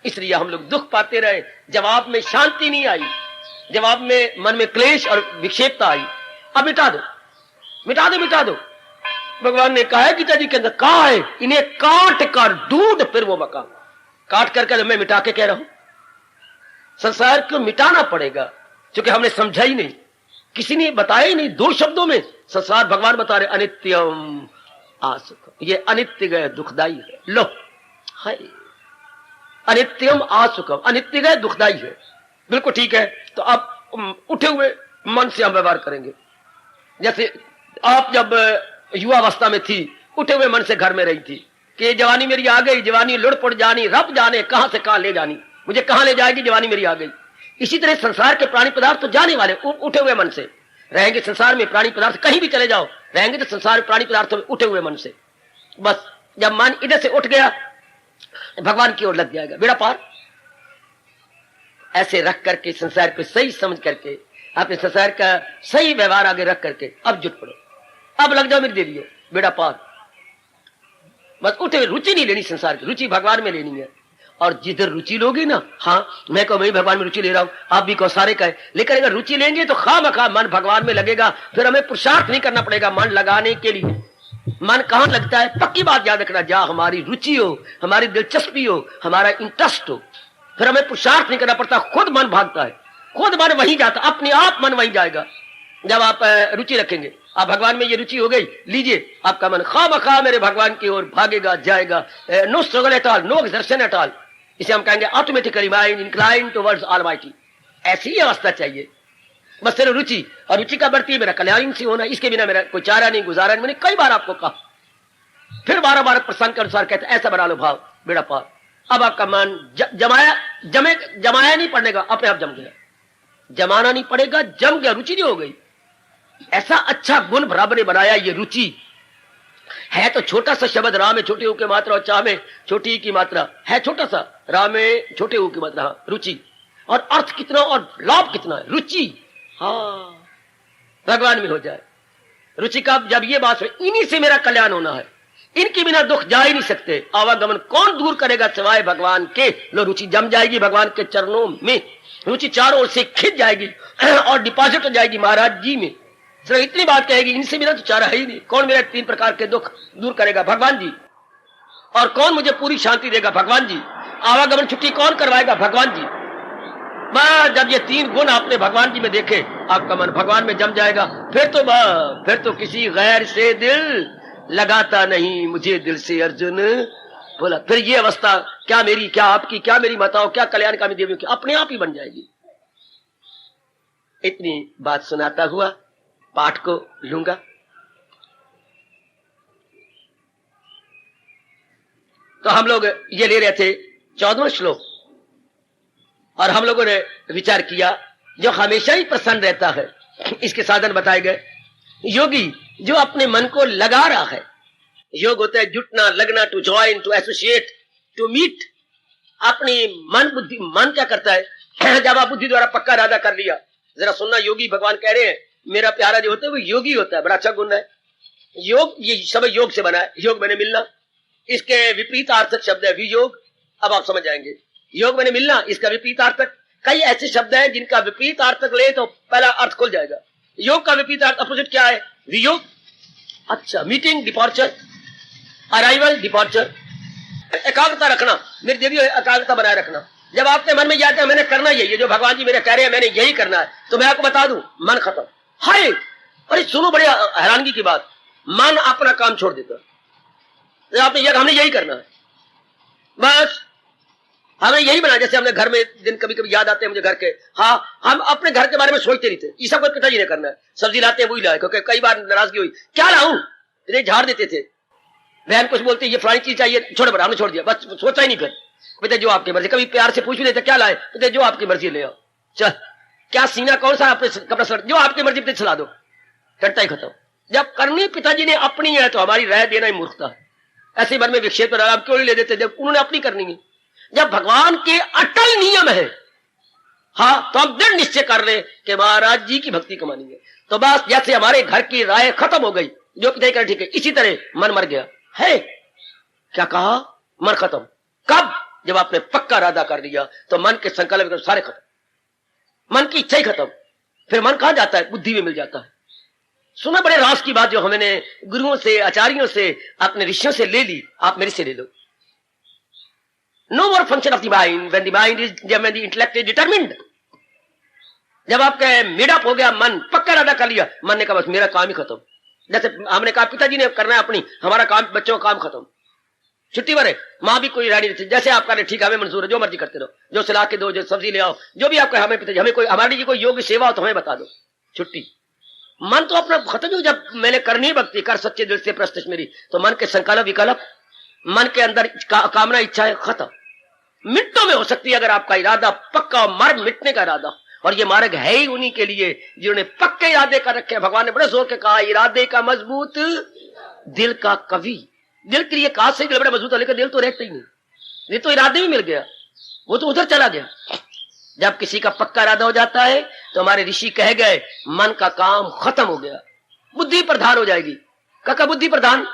इसलिए हम लोग दुख पाते रहे। जवाब में शांति नहीं आई, जवाब में मन में क्लेश और विक्षेपता आई। अब मिटा दो, मिटा दो, मिटा दो। भगवान ने कहा है गीता जी के अंदर, कहा है इन्हें काट कर ढूंढ फिर वो मकान। काट करके मैं मिटा के कह रहा हूं, संसार को मिटाना पड़ेगा, क्योंकि हमने समझा ही नहीं, किसी ने बताया ही नहीं। दो शब्दों में संसार भगवान बता रहे अनित्यम आसुखम, ये अनित्य गए दुखदाई है। लो हाय, अनित्यम आसुखम, अनित्य गए दुखदाई है, बिल्कुल ठीक है। तो आप उठे हुए मन से हम व्यवहार करेंगे। जैसे आप जब युवावस्था में थी, उठे हुए मन से घर में रही थी कि जवानी मेरी आ गई, जवानी लुढ़पुड़ जानी, रब जाने कहां से कहां ले जानी, मुझे कहां ले जाएगी, जवानी मेरी आ गई। इसी तरह संसार के प्राणी पदार्थ तो जाने वाले, उठे हुए मन से रहेंगे। संसार में प्राणी पदार्थ कहीं भी चले जाओ, रहेंगे तो संसार में प्राणी पदार्थों में उठे हुए मन से। बस जब मन इधर से उठ गया, भगवान की ओर लग जाएगा, बेड़ा पार। ऐसे रख करके संसार को सही समझ करके, अपने संसार का सही व्यवहार आगे रख करके अब जुट पड़ो, अब लग जाओ मेरी देवी, बेड़ा पार। बस उठे, रुचि नहीं लेनी संसार की, रुचि भगवान में लेनी है। और जिधर रुचि लोगे ना, हाँ मैं कहूं मैं भगवान में रुचि ले रहा हूं, आप भी कहो, सारे कहे, लेकिन अगर रुचि लेंगे तो खामखा मन भगवान में लगेगा। फिर हमें पुरुषार्थ नहीं करना पड़ेगा मन लगाने के लिए। मन कहां लगता है? पक्की बात याद रखना, जहां हमारी रुचि हो, हमारी दिलचस्पी हो, हमारा इंटरेस्ट हो, फिर हमें पुरुषार्थ नहीं करना पड़ता, खुद मन भागता है, खुद मन वहीं जाता, अपने आप मन वहीं जाएगा। जब आप रुचि रखेंगे, आप भगवान में ये रुचि हो गई, लीजिए आपका मन खामखा मेरे भगवान की ओर भागेगा, जाएगा। No struggle at all, no exertion at all, इसे हम कहेंगे automatically mind incline towards almighty. ऐसी ही अवस्था चाहिए। बस सिर्फ रुचि, और रुचि का बढ़ती है मेरा कल्याण से होना, इसके बिना मेरा कोई चारा नहीं, गुजारा नहीं। मैंने कई बार आपको कहा, फिर 12 प्रसंग के अनुसार कहते ऐसा बना लो भाव, बेड़ा पार। अब आपका मन जमाया नहीं पड़ेगा, अपने आप जम गया, जमाना नहीं पड़ेगा, जम गया, रुचि नहीं हो गई। ऐसा अच्छा गुण रब ने बनाया, ये रुचि है। तो छोटा सा शब्द राम में छोटे ऊ की मात्रा, और चाह में छोटी की मात्रा है, छोटा सा राम में छोटे ऊ की मात्रा, हाँ, रुचि। और अर्थ कितना और लाभ कितना है, रुचि। हाँ, भगवान में हो जाए रुचि का। जब ये बात हो, इन्हीं से मेरा कल्याण होना है, इनके बिना दुख जा ही नहीं सकते। आवागमन कौन दूर करेगा सिवाय भगवान के। लो रुचि जम जाएगी भगवान के चरणों में, रुचि चारों ओर से खिंच जाएगी और डिपॉजिट हो जाएगी महाराज जी में। सिर्फ इतनी बात कहेगी, इनसे बिना तो चारा है ही नहीं। कौन मेरे 3 प्रकार के दुख दूर करेगा? भगवान जी। और कौन मुझे पूरी शांति देगा? भगवान जी। आवागमन छुट्टी कौन करवाएगा? भगवान जी। बस जब ये 3 गुण आपने भगवान जी में देखे, आपका मन भगवान में जम जाएगा। फिर तो किसी गैर से दिल लगाता नहीं, मुझे दिल से अर्जुन बोला। फिर ये अवस्था क्या मेरी, क्या आपकी, क्या मेरी माताओं, क्या कल्याणकामी देवियों की, अपने आप ही बन जाएगी। इतनी बात सुनाता हुआ पाठ को लूंगा। तो हम लोग ये ले रहे थे 14वां श्लोक, और हम लोगों ने विचार किया जो हमेशा ही प्रसन्न रहता है, इसके साधन बताए गए। योगी जो अपने मन को लगा रहा है, योग होता है जुटना, लगना, to join, to associate, to meet. अपनी मन क्या करता है जब आप बुद्धि द्वारा पक्का इरादा कर लिया, जरा सुनना, योगी भगवान कह रहे हैं मेरा प्यारा जो होता है वो योगी होता है, बड़ा अच्छा गुण है। योग, ये सब योग से बना है, योग मैंने मिलना, इसके विपरीतार्थक शब्द है वियोग। अब आप समझ जाएंगे, योग मैंने मिलना, इसका विपरीतार्थक। कई ऐसे शब्द हैं जिनका विपरीतार्थक ले तो पहला अर्थ खुल जाएगा। योग का विपरीतार्थ अपोजिट क्या है? वियोग। अच्छा, मीटिंग, डिपार्चर, अराइवल, डिपार्चर। एकाग्रता रखना, मेरी देवी एकाग्रता बनाए रखना। जब आपके मन में यह आता है मैंने करना यही है, जो भगवान जी मेरे कह रहे हैं मैंने यही करना है, तो मैं आपको बता दूं मन खत्म। हाय, अरे सुनो, बड़ी हैरानगी की बात, मन अपना काम छोड़ देता। आपने यह हमने यही करना है, बस हमें यही बना। जैसे हमने घर में दिन कभी कभी याद आते हैं मुझे घर के, हाँ हम अपने घर के बारे में सोचते नहीं थे, ये सब कुछ पिताजी ने करना है। सब्जी लाते हैं वही लाए, क्योंकि कई बार नाराजगी हुई, क्या लाऊं, इतने झाड़ देते थे। बहन कुछ बोलती ये फलानी चीज चाहिए, छोड़ बड़ा, हमने छोड़ दिया, बस सोचा ही नहीं। फिर पिता जो आपकी मर्जी, कभी प्यार से पूछ भी लेते क्या लाए, पिता जो आपकी मर्जी ले आओ, चल क्या सीना कौन सा आपने कपड़ा सड़, जो आपकी मर्जी पिता चला दो, करता ही खत्म। जब करनी पिताजी ने अपनी है तो हमारी राय देना ही मूर्खता है। ऐसे मन में विक्षेप पर आप क्यों नहीं ले देते जब उन्होंने अपनी करनी है। जब भगवान के अटल नियम है, हाँ, तो हम दृढ़ निश्चय कर रहे कि महाराज जी की भक्ति कमानी है, तो बस जैसे हमारे घर की राय खत्म हो गई, जो पिताजी कर ठीक है, इसी तरह मन मर गया है। क्या कहा? मन खत्म। कब? जब आपने पक्का इरादा कर लिया तो मन के संकल्प सारे खत्म, मन की इच्छा ही खत्म। फिर मन कहां जाता है? बुद्धि में मिल जाता है। सुना बड़े रास की बात जो हमने गुरुओं से, आचार्यों से, अपने ऋषियों से ले ली, आप मेरे से ले लो। No more function of the mind when the mind is, when the intellect is determined. जब आपका मेडअप हो गया, मन पक्का इरादा कर लिया, मन ने कहा बस मेरा काम ही खत्म। जैसे हमने कहा पिताजी ने करना है अपनी, हमारा काम, बच्चों का काम खत्म, छुट्टी भरे। माँ भी कोई रानी थी, जैसे आप करें ठीक है, हमें मंजूर है, जो मर्जी करते रहो, जो सिला के दो, जो सब्जी ले आओ, जो भी आपका, हमें पिताजी, हमें कोई हमारी जी कोई योग सेवा हो तो हमें बता दो, छुट्टी। मन तो अपना खत्म हो। जब मैंने करनी भक्ति, कर सच्चे दिल से प्रस्तिश मेरी, तो मन के संकल्प विकल्प, मन के अंदर कामना, इच्छा खत्म, मिनटों में हो सकती है अगर आपका इरादा पक्का, मार्ग मिटने का इरादा। और ये मार्ग है ही उन्हीं के लिए जिन्होंने पक्के इरादे कर रखे हैं। भगवान ने बड़े जोर के कहा, इरादे का मजबूत दिल का कवि। दिल के लिए कहा से बड़ा मजबूत है, लेकिन दिल तो रहता ही नहीं, ये तो इरादे में मिल गया, वो तो उधर चला गया। जब किसी का पक्का इरादा हो जाता है तो हमारे ऋषि कह गए मन का काम खत्म हो गया, बुद्धि प्रधान हो जाएगी। काका बुद्धि प्रधान,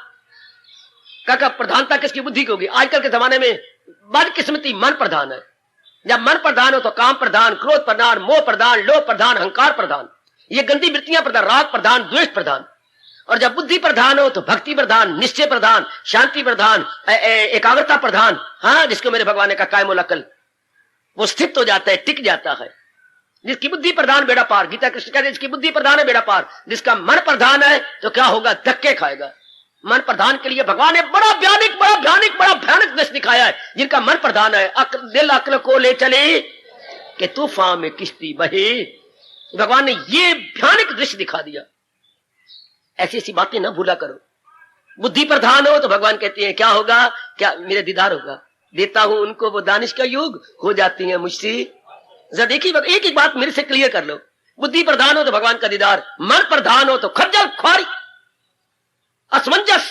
काका प्रधानता किसकी? बुद्धि की होगी। आजकल के जमाने में बदकिस्मती मन प्रधान है। जब मन प्रधान हो तो काम प्रधान, क्रोध प्रधान, मोह प्रधान, लोभ प्रधान, अहंकार प्रधान, ये गंदी वृत्तियां प्रधान, राग प्रधान, द्वेष प्रधान। और जब बुद्धि प्रधान हो तो भक्ति प्रधान, निश्चय प्रधान, शांति प्रधान, एकाग्रता प्रधान, हाँ, जिसको मेरे भगवान ने कहा कायमुल अकल, वो स्थित हो जाता है, टिक जाता है। जिसकी बुद्धि प्रधान बेड़ा पार, गीता कृष्ण कहते हैं जिसकी बुद्धि प्रधान है बेड़ा पार। जिसका मन प्रधान है तो क्या होगा? धक्के खाएगा। मन प्रधान के लिए भगवान ने बड़ा भयानक दृश्य दिखाया है। जिनका मन प्रधान है, दिल अक्ल को ले चले कि तूफान में किश्ती बहे। भगवान ने ये भयानक दृश्य दिखा दिया। ऐसी ऐसी बातें ना भूला करो। बुद्धि प्रधान हो तो भगवान कहते हैं क्या होगा? क्या मेरे दीदार होगा, देता हूं उनको वो दानिश का योग, हो जाती है मुझसे। जरा देखिए, एक एक बात मेरे से क्लियर कर लो। बुद्धि प्रधान हो तो भगवान का दीदार, मन प्रधान हो तो खज्जल ख्वारी, असमंजस,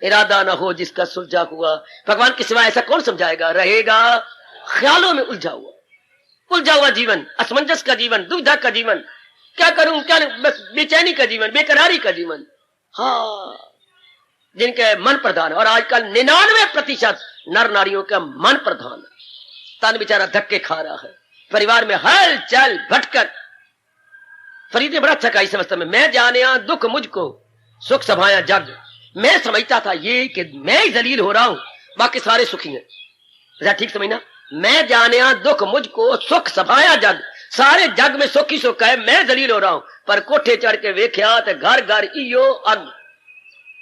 इरादा ना हो जिसका सुलझा हुआ। भगवान के सिवा ऐसा कौन समझाएगा? रहेगा ख्यालों में उलझा हुआ जीवन, असमंजस का जीवन, दुविधा का जीवन, क्या करूं क्या नहीं, बस बेचैनी का जीवन, बेकरारी का जीवन। हाँ, जिनके मन प्रधान है। और आजकल 99% नर नारियों का मन प्रधान है। तन बेचारा धक्के खा रहा है, परिवार में हलचल भटकर। फरीद ने बड़ा अच्छा कहा इस अवस्था में, मैं जाने दुख मुझको सुख सभाया जग। मैं समझता था ये कि मैं जलील हो रहा हूं, बाकी सारे सुखी हैं। ठीक समझना, मैं जाने दुख मुझको सुख सभाया जग, सारे जग में सुख ही सुख है, मैं जलील हो रहा हूं। पर कोठे चढ़ के वेख्या तो घर घर इयो अग।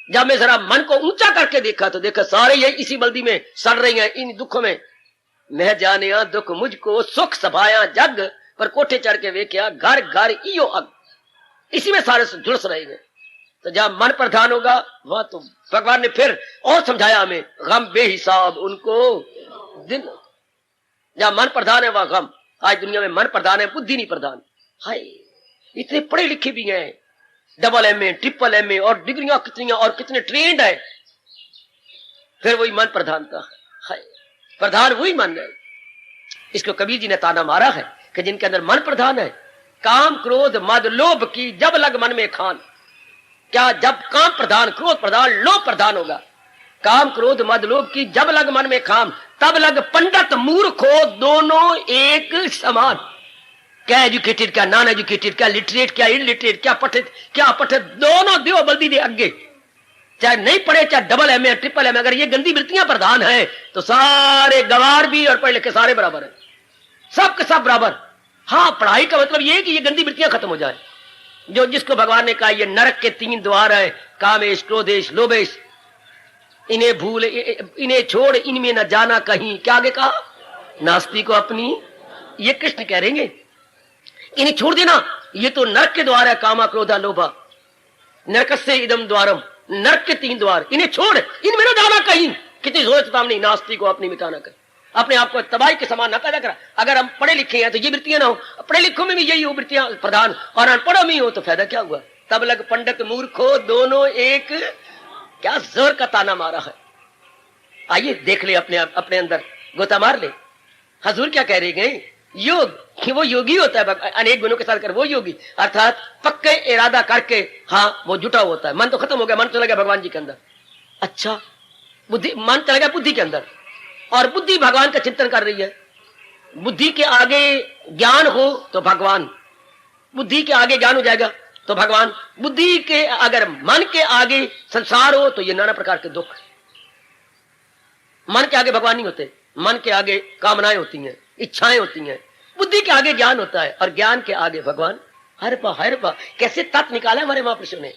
जब मैं जरा मन को ऊंचा करके देखा तो देखा सारे ये इसी बल्दी में सड़ रही हैं, इन दुखों में। मैं जाने दुख मुझको सुख सभाया जग, पर कोठे चढ़ के वेख्या घर घर इयो अग। इसी में सारे झुलस रहे हैं। तो जहां मन प्रधान होगा वहां तो भगवान ने फिर और समझाया हमें, गम बेहिसाब उनको दिन। जहां मन प्रधान है वहां गम। आज दुनिया में मन प्रधान है, बुद्धि नहीं प्रधान। हाय, इतने पढ़े लिखे भी हैं, डबल एमए, ट्रिपल एमए और डिग्रियां कितनी और कितने ट्रेंड है, फिर वही मन प्रधानता है। प्रधान वही मन है। इसको कबीर जी ने ताना मारा है कि जिनके अंदर मन प्रधान है, काम क्रोध मद लोभ की जब लग मन में खान। क्या जब काम प्रधान, क्रोध प्रधान, लोभ प्रधान होगा, काम क्रोध मद लोभ की जब लग मन में खाम, तब लग पंडित मूर्खो दोनों एक समान। क्या एजुकेटेड, क्या नॉन एजुकेटेड, क्या लिटरेट, क्या इलिटरेट, क्या पठित, दोनों देव बल्दी दे आगे। चाहे नहीं पढ़े, चाहे डबल एमए ट्रिपल एमए, अगर ये गंदी वृत्तियां प्रधान है तो सारे गवार भी और पढ़े लिखे सारे बराबर है, सबके सब बराबर। हाँ, पढ़ाई का मतलब ये है कि ये गंदी वृत्तियां खत्म हो जाए। जो जिसको भगवान ने कहा ये नरक के 3 द्वार है, कामेश, क्रोधेश, लोभेश, इन्हें भूल, इन्हें छोड़, इनमें न जाना कहीं। क्या आगे कहा? नास्ती को अपनी, ये कृष्ण कह रहेंगे, इन्हें छोड़ देना, ये तो नरक के द्वार है, कामा क्रोधा लोभा, नरकस्य इदम द्वारम, नरक के 3 द्वार, इन्हें छोड़, इनमें न जाना कहीं। कितनी जोर चेतावनी, नास्ती को अपनी मिटाना कहीं। अपने आप को तबाही के समान न पैदा करा। अगर हम पढ़े लिखे हैं तो ये वृत्तियां ना हो, पढ़े लिखों में भी यही हो वृत्तियां प्रधान, और अनपढ़ों में हो तो फायदा क्या हुआ? तब लग पंडित मूर्खो दोनों एक। क्या जोर का ताना मारा है। आइए देख ले अपने अंदर, गोता मार ले। हजूर क्या कह रहे गए? योग कि वो योगी होता है अनेक गुणों के साथ कर, वो योगी अर्थात पक्के इरादा करके, हाँ वो जुटा होता है। मन तो खत्म हो गया, मन चला गया भगवान जी के अंदर। अच्छा, बुद्धि, मन चला गया बुद्धि के अंदर, और बुद्धि भगवान का चिंतन कर रही है। बुद्धि के आगे ज्ञान हो तो भगवान, बुद्धि के आगे ज्ञान हो जाएगा तो भगवान, बुद्धि के अगर मन के आगे संसार हो तो ये नाना प्रकार के दुख। मन के आगे भगवान नहीं होते, मन के आगे कामनाएं होती हैं, इच्छाएं होती हैं। बुद्धि के आगे ज्ञान होता है और ज्ञान के आगे भगवान। हर पा कैसे तत्व निकाला हमारे महापुरुषों ने।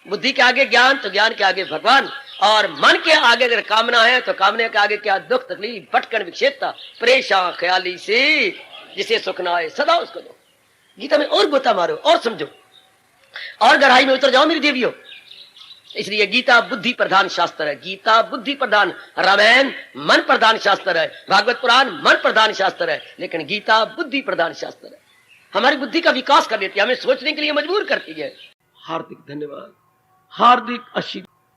बुद्धि के आगे ज्ञान तो ज्ञान के आगे भगवान, और मन के आगे अगर कामना है तो कामना के आगे क्या? दुख, तकलीफ, भटकन, विक्षेपता, परेशान ख्याली से जिसे सुख ना आए सदा उसको दो। गीता में और गोता मारो और समझो और गहराई में उतर जाओ मेरी देवियों। इसलिए गीता बुद्धि प्रधान शास्त्र है। गीता बुद्धि प्रधान, रामायण मन प्रधान शास्त्र है, भागवत पुराण मन प्रधान शास्त्र है, लेकिन गीता बुद्धि प्रधान शास्त्र है। हमारी बुद्धि का विकास कर देती है, हमें सोचने के लिए मजबूर करती है। हार्दिक धन्यवाद, हार्दिक आशीर्वाद।